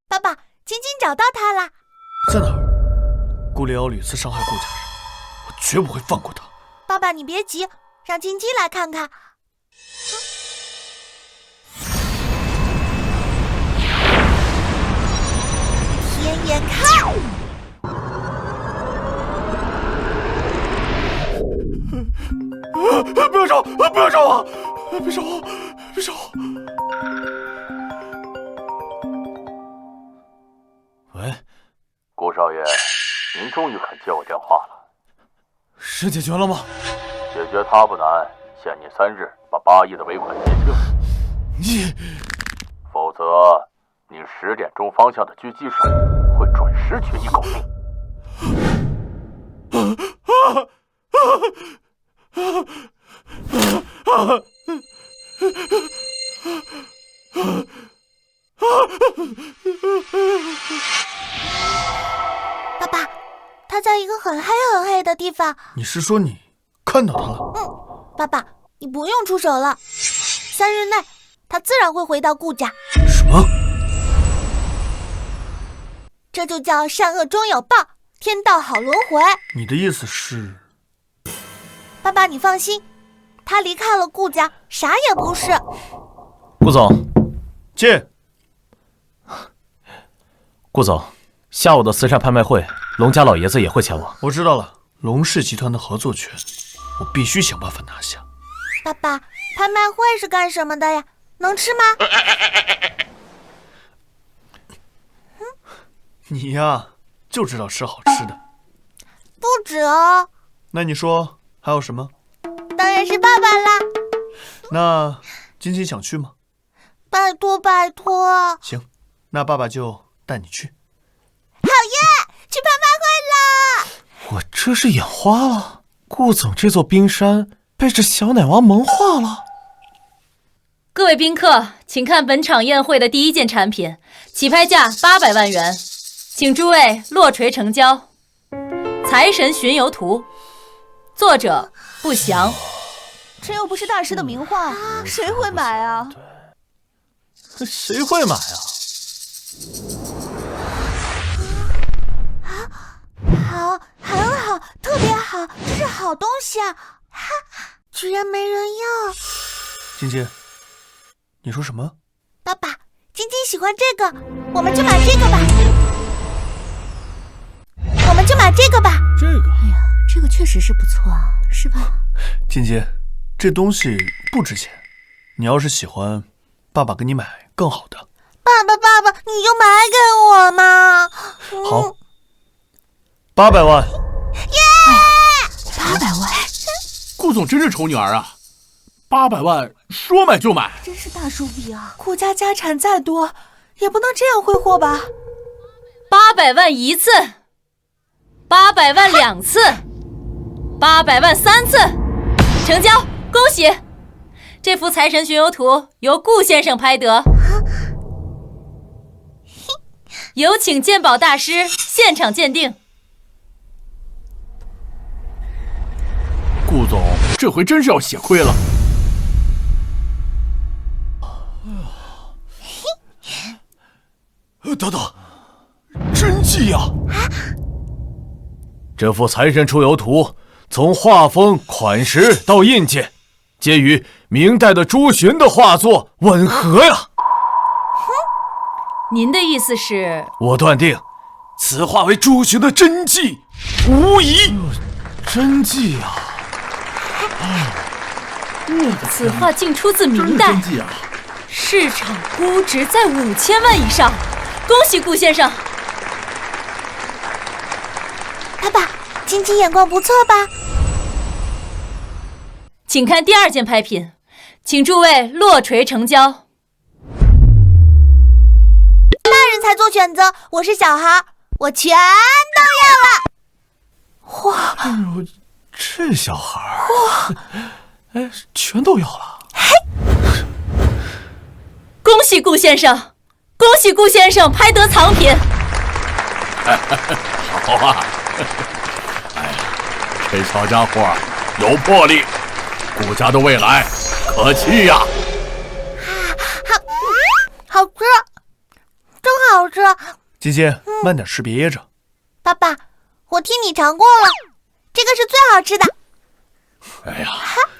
爸爸，晶晶找到他啦！在哪儿？顾里敖屡次伤害顾家人，我绝不会放过他。爸爸，你别急，让晶晶来看看。天眼看！不要找！不要找我！别找我！别找我！喂，顾少爷，您终于肯接我电话了。事解决了吗？解决他不难，限你3日把8亿的尾款结清。你，否则你10点钟方向的狙击手会准时取你狗命。爸爸，他在一个很黑的地方。你是说你看到他了？爸爸，你不用出手了。3日内，他自然会回到顾家。什么？这就叫善恶终有报，天道好轮回。你的意思是？爸爸，你放心，他离开了顾家，啥也不是。顾总，进。顾总，下午的慈善拍卖会，龙家老爷子也会前往。我知道了，龙氏集团的合作权，我必须想办法拿下。爸爸，拍卖会是干什么的呀？能吃吗？你呀，就知道吃好吃的。不止哦。那你说还有什么？当然是爸爸啦。那晶晶想去吗？拜托拜托。行，那爸爸就带你去。好耶！去拍卖会啦！我这是眼花了，顾总这座冰山被这小奶娃萌化了。各位宾客，请看本场宴会的第1件产品，起拍价800万元，请诸位落锤成交。财神巡游图，作者不详。这又不是大师的名画，谁会买啊？谁会买啊？好，很好，特别好，这是好东西啊！哈，居然没人要。晶晶，你说什么？爸爸，晶晶喜欢这个，我们就买这个吧。我们就买这个吧。这个，哎呀，这个确实是不错啊，是吧？晶晶，这东西不值钱，你要是喜欢，爸爸给你买更好的。爸爸，你就买给我嘛。好，800万。耶！800万！顾总真是丑女儿啊！800万说买就买，真是大手笔啊！顾家家产再多，也不能这样挥霍吧？800万1次，800万2次，800万3次，成交！恭喜！这幅财神巡游图由顾先生拍得。有请鉴宝大师现场鉴定。顾总这回真是要血亏了。等等，真迹啊！这幅财神出游图，从画风、款式到印件，皆与明代的朱询的画作吻合呀。您的意思是？我断定，此画为朱询的真迹，无疑。真迹啊！此画竟出自明代，真迹啊！市场估值在5000万以上，恭喜顾先生！爸爸，晶晶眼光不错吧？请看第2件拍品，请诸位落锤成交。大人才做选择，我是小孩，我全都要了。哇！哎呦，这小孩哇！哎，全都要了。嘿！恭喜顾先生，恭喜顾先生拍得藏品。好啊！哎呀，这小家伙有魄力，顾家的未来可期呀！好吃，真好吃。晶晶，慢点吃，别噎着。爸爸，我替你尝过了，这个是最好吃的。哎呀，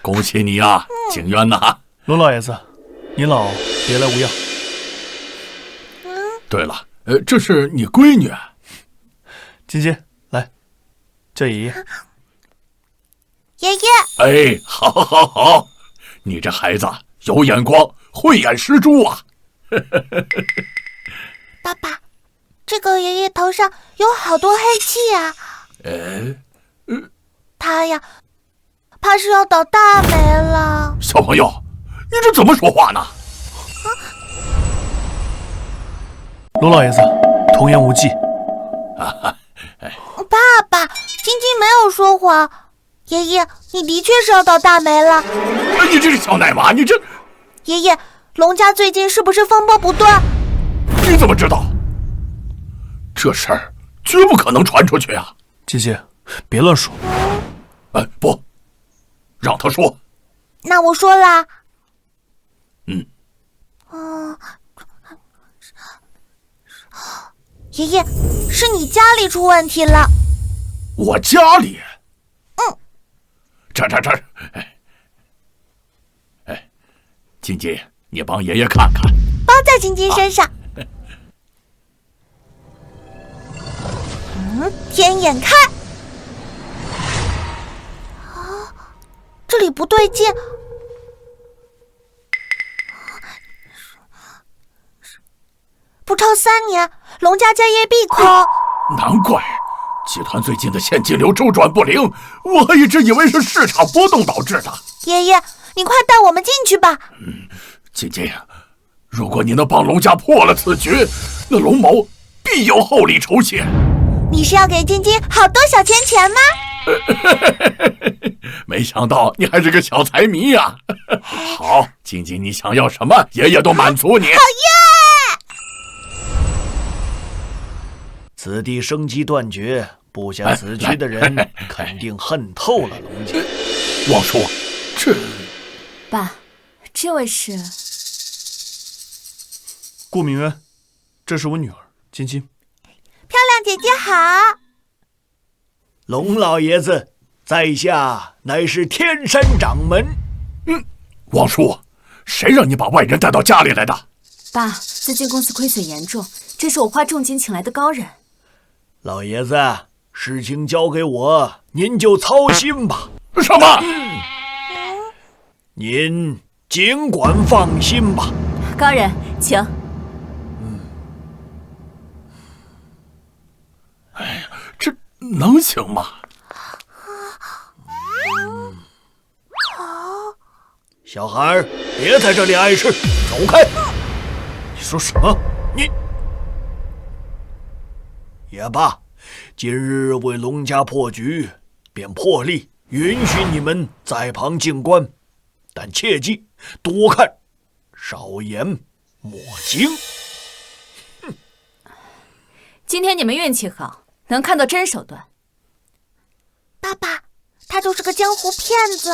恭喜你啊，景渊呐！龙老爷子，您老别来无恙。对了，这是你闺女。晶晶，来，叫爷爷。爷爷。哎，好，你这孩子有眼光，慧眼识珠啊！爸爸，这个爷爷头上有好多黑气啊。他呀，怕是要倒大霉了。小朋友，你这怎么说话呢？龙老爷子，童言无忌。爸爸，晶晶没有说谎。爷爷，你的确是要倒大霉了。你这个小奶娃，你这……爷爷，龙家最近是不是风波不断？你怎么知道？这事儿绝不可能传出去啊！姐姐，别乱说。不，让他说。那我说啦。爷爷，是你家里出问题了。我家里？这，晶晶，你帮爷爷看看。包在晶晶身上。天眼开。这里不对劲。不超3年，龙家家业闭口。难怪集团最近的现金流周转不灵，我还一直以为是市场波动导致的。爷爷，你快带我们进去吧。晶晶，如果你能帮龙家破了此局，那龙某必有厚礼酬谢。你是要给晶晶好多小钱钱吗？没想到你还是个小财迷呀！好，晶晶，你想要什么，爷爷都满足你。好耶！子此地生机断绝，布下此局的人肯定恨透了龙家。王叔，这……爸，这位是顾明渊，这是我女儿金金。漂亮姐姐好。龙老爷子，在下乃是天山掌门。王叔，谁让你把外人带到家里来的？爸，最近公司亏损严重，这是我花重金请来的高人。老爷子，事情交给我，您就操心吧。什么？您尽管放心吧。高人，请。哎呀，这能行吗？小孩，别在这里碍事，走开！你说什么？你也罢，今日为龙家破局，便破例允许你们在旁静观，但切记多看，少言，莫惊。今天你们运气好，能看到真手段。爸爸，他就是个江湖骗子。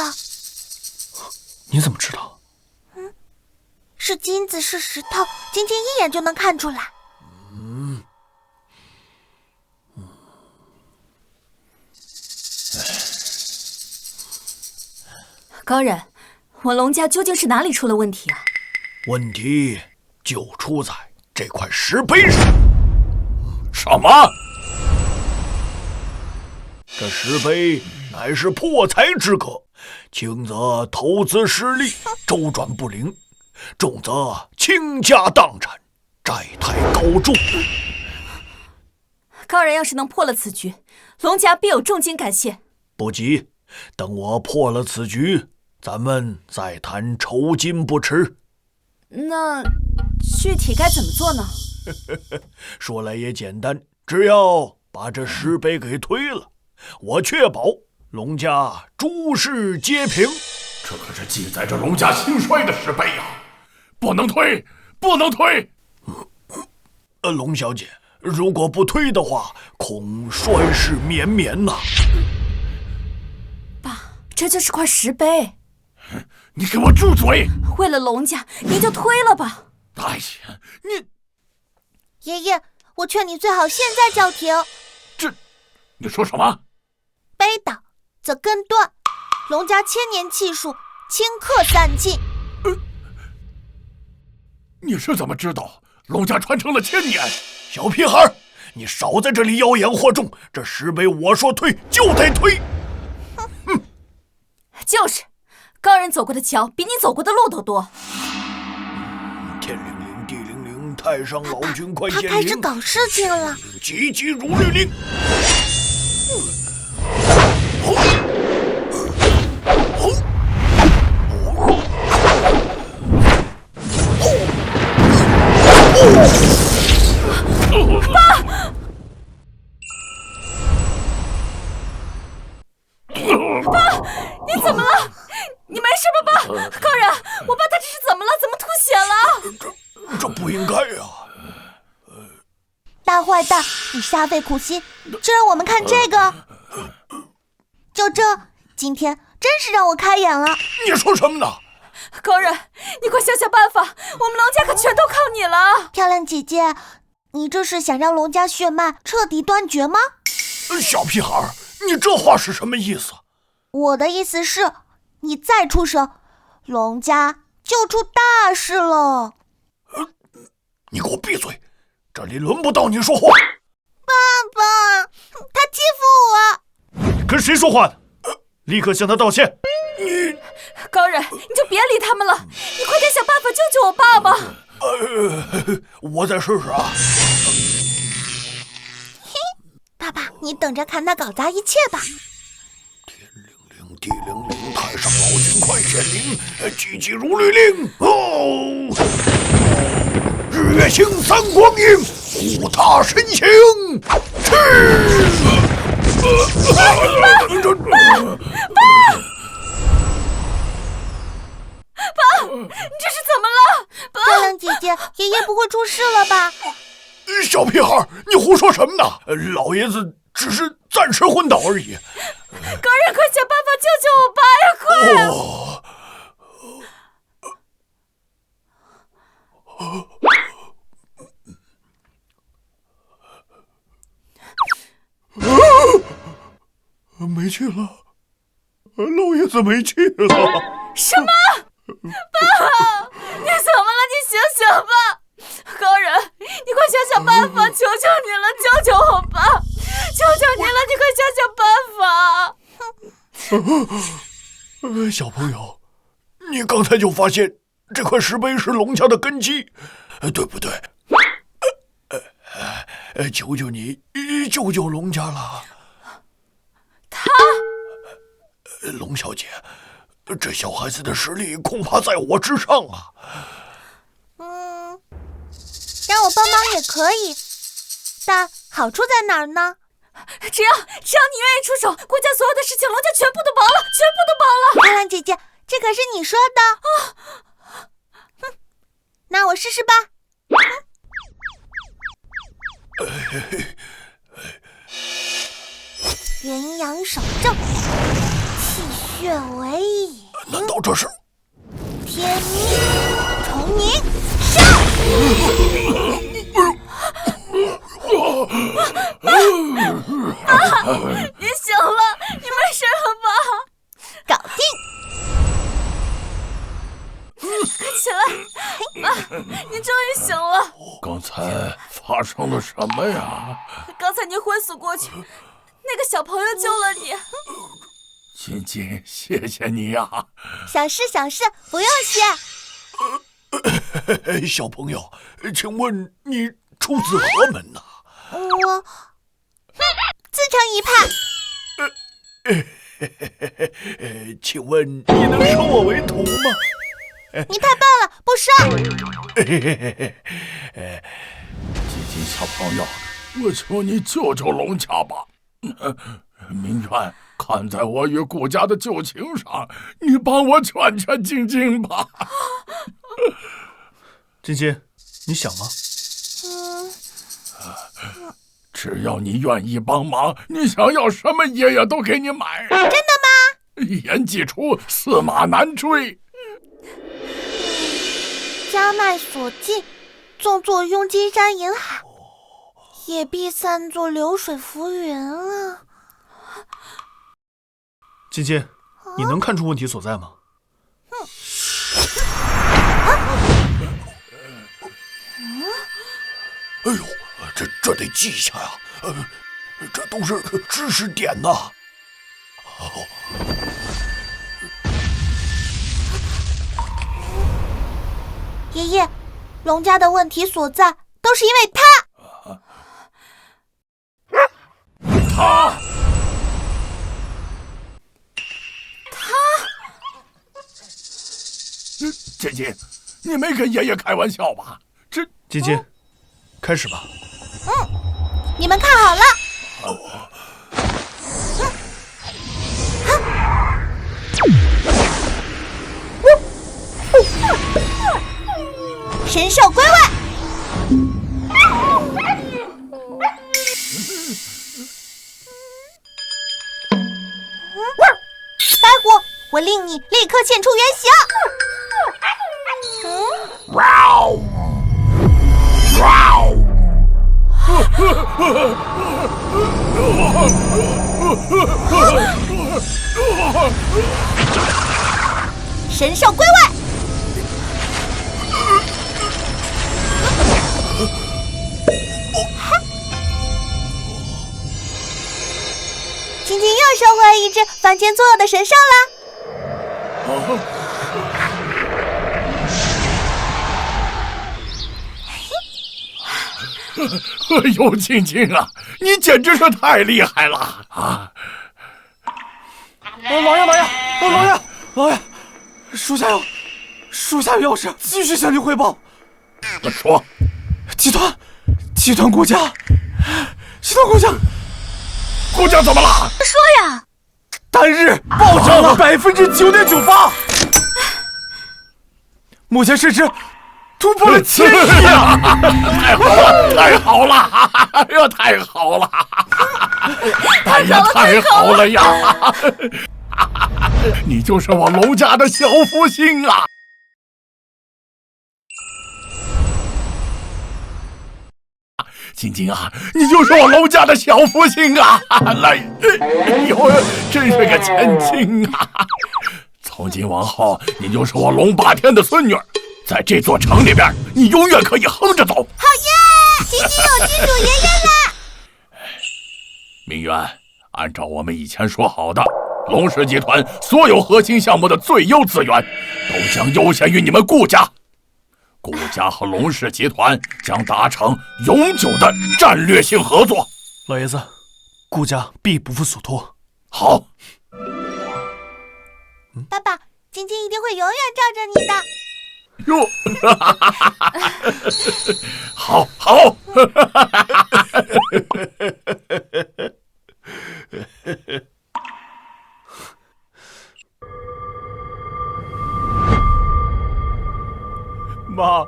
你怎么知道？是金子是石头，晶晶一眼就能看出来。高人，我龙家究竟是哪里出了问题啊？问题就出在这块石碑上。什么？这石碑乃是破财之格，轻则投资失利，周转不灵；重则倾家荡产，债台高筑。高人要是能破了此局，龙家必有重金感谢。不急，等我破了此局，咱们再谈酬金不迟。那具体该怎么做呢？说来也简单，只要把这石碑给推了，我确保龙家诸事皆平。这可是记载着龙家兴衰的石碑呀，不能推，不能推！龙小姐，如果不推的话，恐衰事绵绵呐。爸，这就是块石碑。你给我住嘴！为了龙家，您就推了吧。哎呀，你爷爷，我劝你最好现在叫停。你说什么？碑倒则根断，龙家千年气数，顷刻散尽。你是怎么知道龙家传承了1000年？小屁孩，你少在这里妖言惑众！这石碑我说推就得推。就是，高人走过的桥比你走过的路都多。天灵灵，地灵灵，太上老君快显灵！他开始搞事情了。急急如律令。爸，你怎么了？你没事吧，爸？高人，我爸他这是怎么了？怎么吐血了？这不应该呀！大坏蛋，你煞费苦心，就让我们看这个。就这，今天真是让我开眼了。你说什么呢？高人，你快想想办法，我们龙家可全都靠你了。漂亮姐姐，你这是想让龙家血脉彻底断绝吗？小屁孩，你这话是什么意思？我的意思是，你再出声，龙家就出大事了。你给我闭嘴！这里轮不到你说话。爸爸，他欺负我。你跟谁说话呢？立刻向他道歉。你，高人，你就别理他们了，你快点想办法救救我爸爸。我再试试啊。爸爸，你等着看他搞砸一切吧。天灵灵，地灵灵，太上老君快显灵！急急如律令。哦，日月星，三光影，五大神行。爸，你这是怎么了？爸，漂亮姐姐，爷爷不会出事了吧？小屁孩，你胡说什么呢？老爷子只是暂时昏倒而已。高人，快想办法救救我爸呀！快！没气了，老爷子没气了。什么？爸，你怎么了？你醒醒吧！高人，你快想想办法，求求你了，救救我爸！求求你了，你快想想办法！小朋友，你刚才就发现这块石碑是龙家的根基，对不对？求求你，救救龙家了。他，龙小姐，这小孩子的实力恐怕在我之上啊。让我帮忙也可以，但好处在哪儿呢？只要你愿意出手，国家所有的事情，龙家全部都保了，全部都保了。兰兰姐姐，这可是你说的。那我试试吧。元阳守正，气血为引。难道这是天命重凝上？你醒了，你没事了吧？搞定！快起来！爸，你终于醒了。刚才发生了什么呀？刚才你昏死过去，那个小朋友救了你。晶晶，谢谢你呀！小事小事，不用谢。小朋友，请问你出自何门呢？我自成一派。请问你能收我为徒吗？你太笨了，不收。晶晶小朋友，我求你救救龙家吧！明渊，看在我与顾家的旧情上，你帮我劝劝晶晶吧。晶晶，你想吗？只要你愿意帮忙，你想要什么爷爷都给你买。真的吗？一言既出，驷马难追。家脉所尽，纵作拥金山银海，也必散作流水浮云啊！晶晶，你能看出问题所在吗？哎呦，这得记下呀！这都是知识点呐。爷爷，龙家的问题所在都是因为他。晶晶，你没跟爷爷开玩笑吧？晶晶，开始吧。你们看好了。神兽归位。白虎，我令你立刻现出原形。神兽归位。晶晶又收获了一只凡间作恶的神兽啦！哎呦，晶晶啊，你简直是太厉害了啊！老爷，属下有要事继续向您汇报。说，集团顾家，顾家怎么了？说呀！单日暴涨了9.98%，目前市值突破了1000亿啊！太好了，太好了！哎呀，太好了！哎呀，太好了呀！你就是我龙家的小福星啊！晶晶啊，你就是我龙家的小福星啊！来，哎呦，真是个千金啊！从今往后，你就是我龙霸天的孙女儿，在这座城里边，你永远可以横着走。好耶！晶晶有金主爷爷啦！明渊，按照我们以前说好的，龙氏集团所有核心项目的最优资源，都将优先于你们顾家。顾家和龙氏集团将达成永久的战略性合作。老爷子，顾家必不负所托。好。爸爸，晶晶一定会永远罩着你的。哟，好好。妈，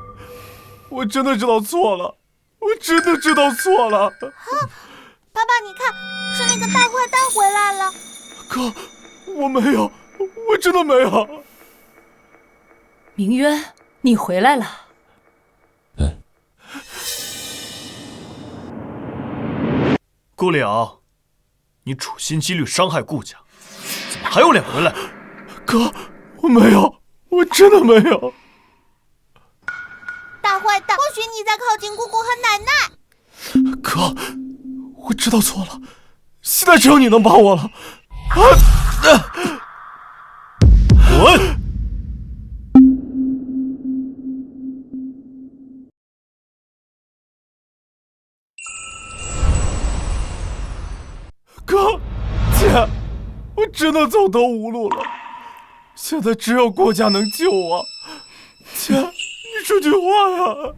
我真的知道错了，我真的知道错了。爸爸，你看，是那个大坏蛋回来了。哥，我没有，我真的没有。明渊，你回来了。顾了，你处心积虑伤害顾家，怎么还有脸回来？哥，我没有，我真的没有。大坏蛋，不许你再靠近姑姑和奶奶。哥，我知道错了，现在只有你能帮我了。滚！哥，姐，我真的走投无路了，现在只有顾家能救我。姐，你说句话呀！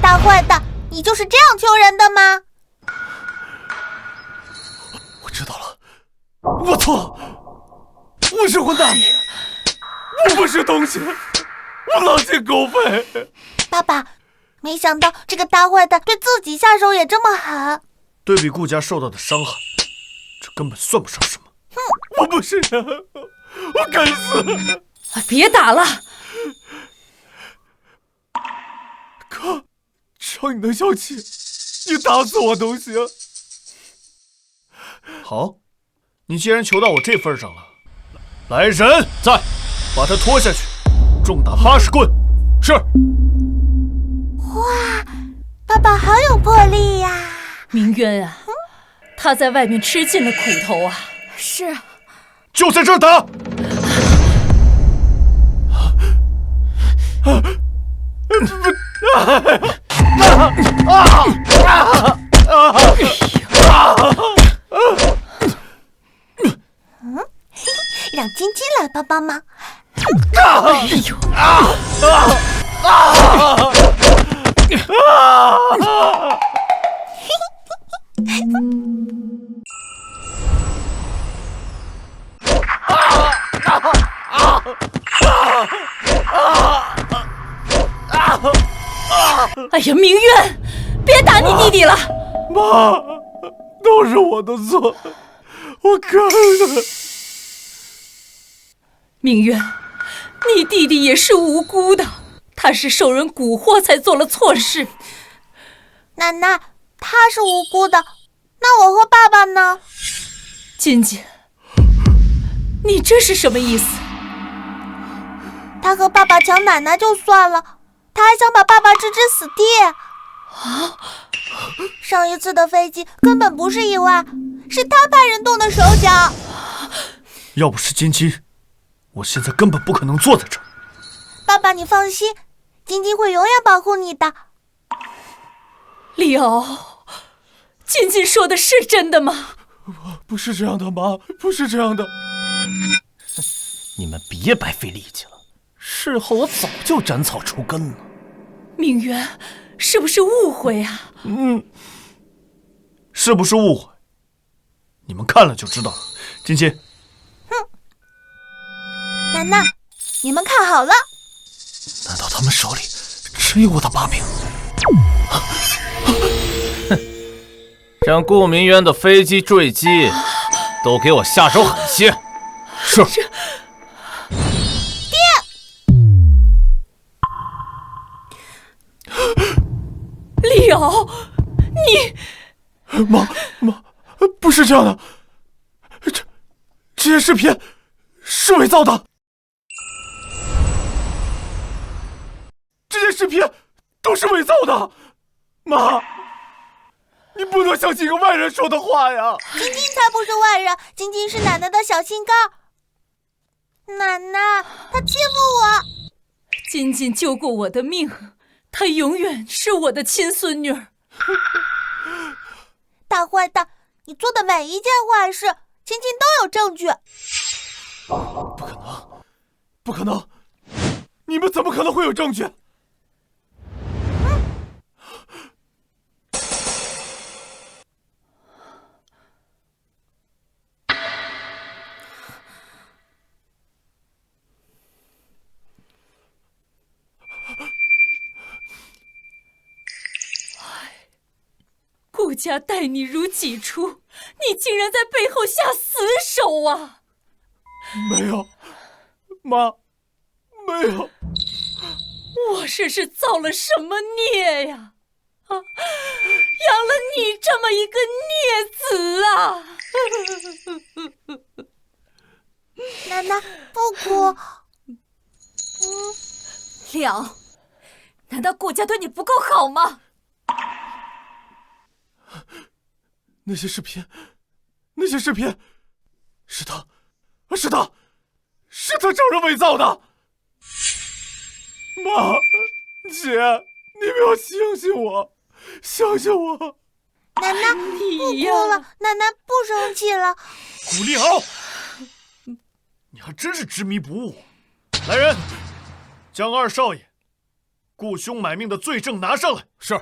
大坏蛋，你就是这样求人的吗？我知道了，我错了，我是混蛋，我不是东西，我狼心狗肺。爸爸，没想到这个大坏蛋对自己下手也这么狠。对比顾家受到的伤害，这根本算不上什么。我不是人，我该死！别打了，哥，只要你能消气，你打死我都行。好，你既然求到我这份上了，来人，在，把他拖下去，重打80棍。是。哇，爸爸好有魄力呀！明渊啊，他在外面吃尽了苦头啊。是，就在这儿打。让晶晶来帮帮忙。哎呦！哎呀，明渊，别打你弟弟了！妈，都是我的错，我干的。明渊，你弟弟也是无辜的，他是受人蛊惑才做了错事。奶奶，他是无辜的，那我和爸爸呢？金金，你这是什么意思？他和爸爸抢奶奶就算了，他还想把爸爸置之死地。啊！上一次的飞机根本不是意外，是他派人动的手脚。要不是金金，我现在根本不可能坐在这儿。爸爸，你放心，晶晶会永远保护你的。李敖，金金说的是真的吗？不是这样的，妈，不是这样的。你们别白费力气了，事后我早就斩草除根了。明渊，是不是误会啊？是不是误会？你们看了就知道了。金金，奶奶，你们看好了。难道他们手里只有我的把柄？让顾明渊的飞机坠机都给我下手狠些。是。李敖，你……妈，不是这样的，这些视频是伪造的，这些视频都是伪造的，妈，你不能相信一个外人说的话呀！晶晶才不是外人，晶晶是奶奶的小心肝。奶奶，她欺负我。晶晶救过我的命，她永远是我的亲孙女儿。大坏蛋，你做的每一件坏事，晶晶都有证据。不可能，不可能！你们怎么可能会有证据？顾家待你如己出，你竟然在背后下死手啊！没有，妈，没有。我这是造了什么孽呀？啊，养了你这么一个孽子啊！奶奶，不哭。李敖，难道顾家对你不够好吗？那些视频，是他找人伪造的。妈，姐，你们要相信我，相信我。奶奶，不哭了，奶奶不生气了。顾立豪，你还真是执迷不悟。来人，将二少爷雇凶买命的罪证拿上来。是。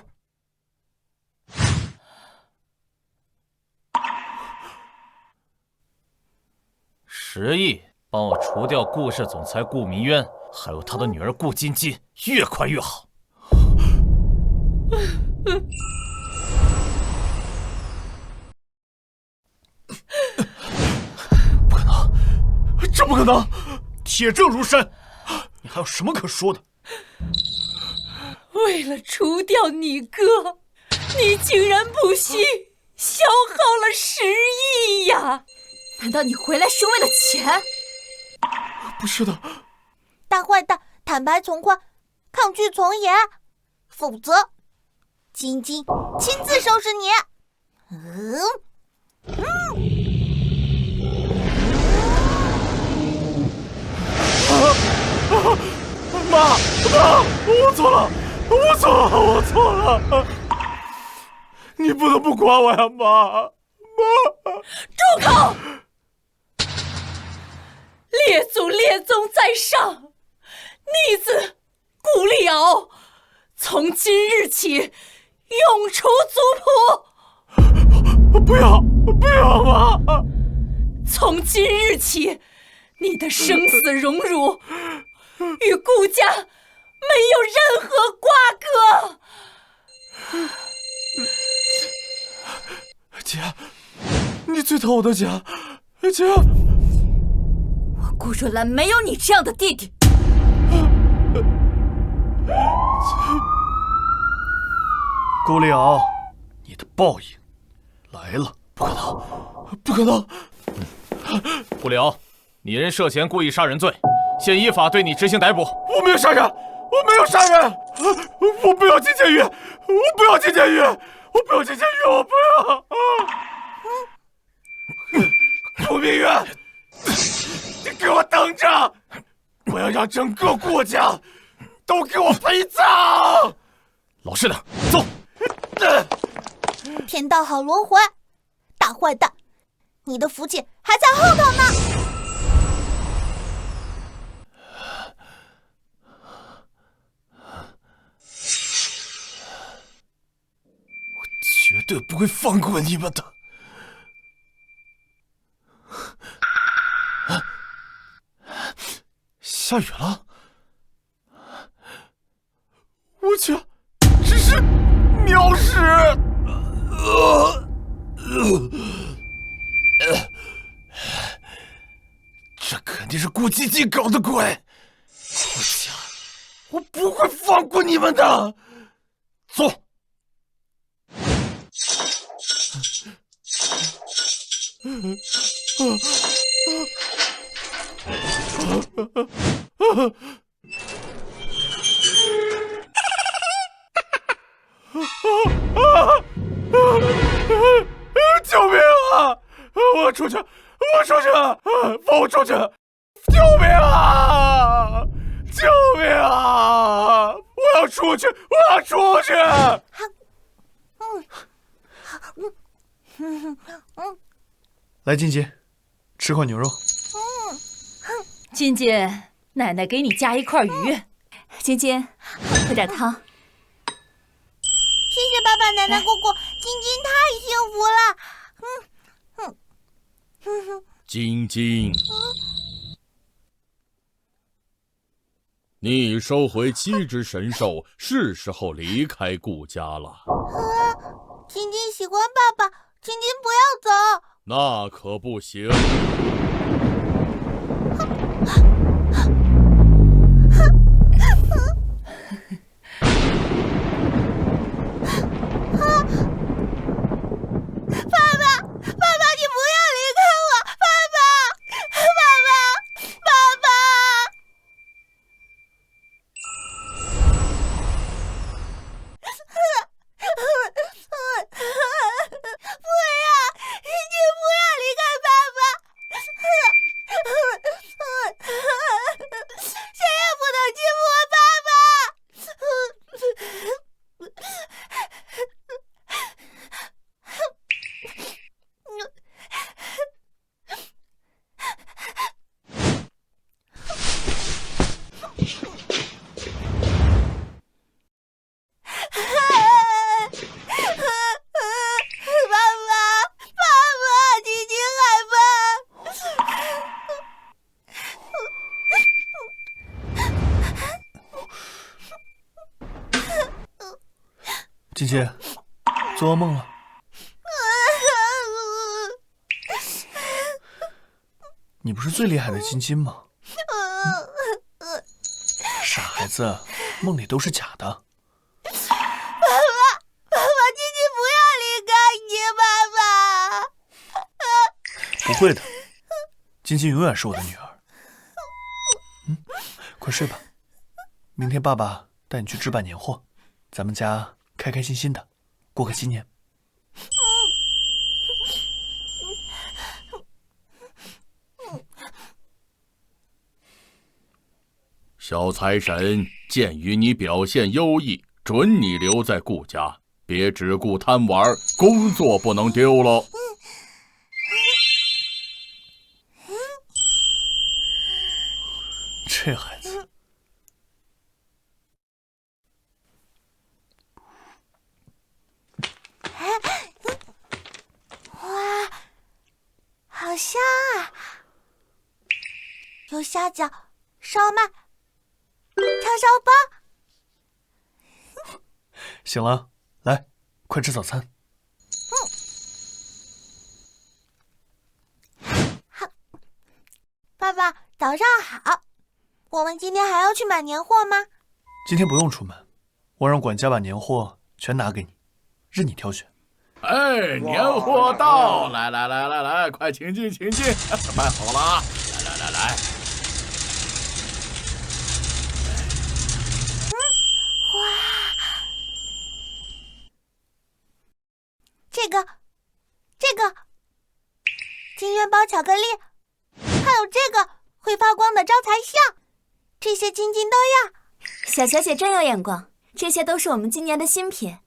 10亿，帮我除掉顾氏总裁顾明渊，还有他的女儿顾晶晶，越快越好。不可能，这不可能！铁证如山，你还有什么可说的？为了除掉你哥，你竟然不惜消耗了10亿呀！难道你回来是为了钱？不是的，大坏蛋，坦白从宽，抗拒从严，否则晶晶亲自收拾你。妈，我错了，你不能不管我呀，妈。住口！列祖列宗在上，逆子顾立敖，从今日起永除族谱。不要，妈！从今日起，你的生死荣辱与顾家没有任何瓜葛。姐，你最疼我的姐，姐。我顾若兰没有你这样的弟弟。顾立敖，你的报应来了！不可能！顾立敖，你因涉嫌故意杀人罪，现依法对你执行逮捕。我没有杀人！我不要进监狱！我不要！顾明渊，你给我等着！我要让整个顾家都给我陪葬！老实点，走！天道好轮回，大坏蛋，你的福气还在后头呢！我绝对不会放过你们的！下雨了，我去，这是鸟屎！顾晶晶搞的鬼！顾家，我不会放过你们的！走。救命啊！我出去！我出去！放我出去！救命啊！救命啊！我要出去！我要出去！来，晶晶，吃块牛肉。晶晶，奶奶给你加一块鱼。晶晶，喝点汤。谢谢爸爸、奶奶、姑姑，晶晶太幸福了。晶晶，你收回7只神兽，是时候离开顾家了。晶晶喜欢爸爸，晶晶不要走。那可不行。晶晶，做噩梦了。你不是最厉害的晶晶吗？傻孩子，梦里都是假的。爸爸，晶晶不要离开你，爸爸。不会的，晶晶永远是我的女儿。快睡吧，明天爸爸带你去置办年货，咱们家开开心心的过个新年。小财神，鉴于你表现优异，准你留在顾家，别只顾贪玩，工作不能丢了。这孩子。哇，好香啊！有虾饺、烧麦、叉烧包。醒了，来，快吃早餐。好，爸爸，早上好。我们今天还要去买年货吗？今天不用出门，我让管家把年货全拿给你，任你挑选。哎，年货到！来，快请进，摆好了啊！来。哇，这个，金元宝巧克力，还有这个会发光的招财像，这些晶晶都要。小小姐真有眼光，这些都是我们今年的新品。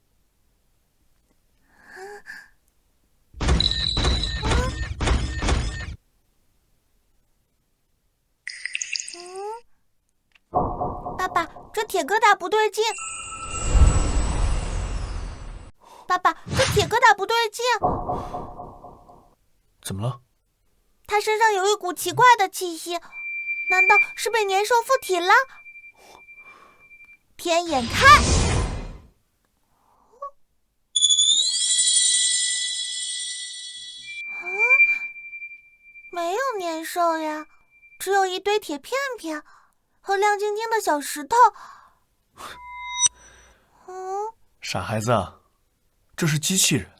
爸爸，这铁疙瘩不对劲。爸爸，这铁疙瘩不对劲。怎么了？他身上有一股奇怪的气息，难道是被年兽附体了？天眼开！没有年兽呀，只有一堆铁片片和亮晶晶的小石头。傻孩子啊，这是机器人，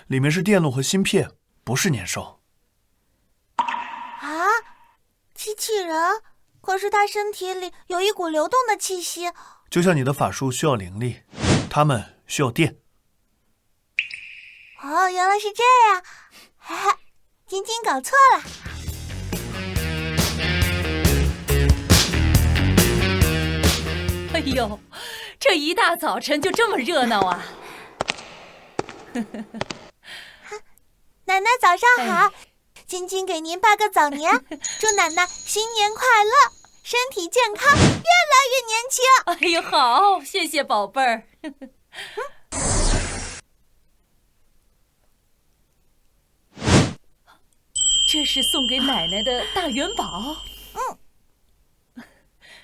里面是电路和芯片，不是年兽。啊，机器人？可是它身体里有一股流动的气息。就像你的法术需要灵力，它们需要电。哦，原来是这样。哈哈，晶晶搞错了。哎呦，这一大早晨就这么热闹啊！奶奶早上好，晶晶给您拜个早年，祝奶奶新年快乐，身体健康，越来越年轻。哎呦，好，谢谢宝贝儿。这是送给奶奶的大元宝。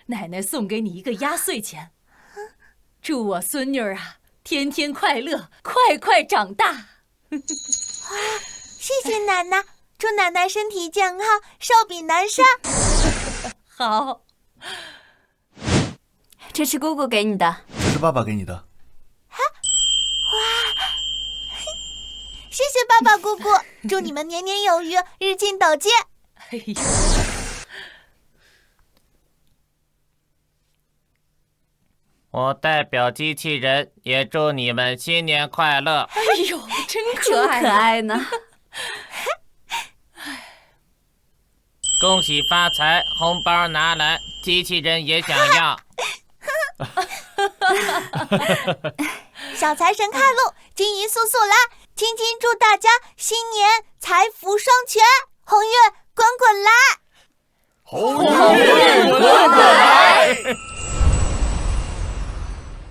奶奶送给你一个压岁钱，祝我孙女儿啊天天快乐，快快长大。谢谢奶奶，祝奶奶身体健康，寿比南山。好，这是姑姑给你的，这是爸爸给你的。哇，谢谢爸爸姑姑，祝你们年年有余，日进斗金。哎呦，我代表机器人也祝你们新年快乐。哎呦，真可爱，真可爱呢。恭喜发财，红包拿来，机器人也想要。小财神开路，金银速速来！晶晶祝大家新年财福双全，红运滚滚来！红运滚滚来！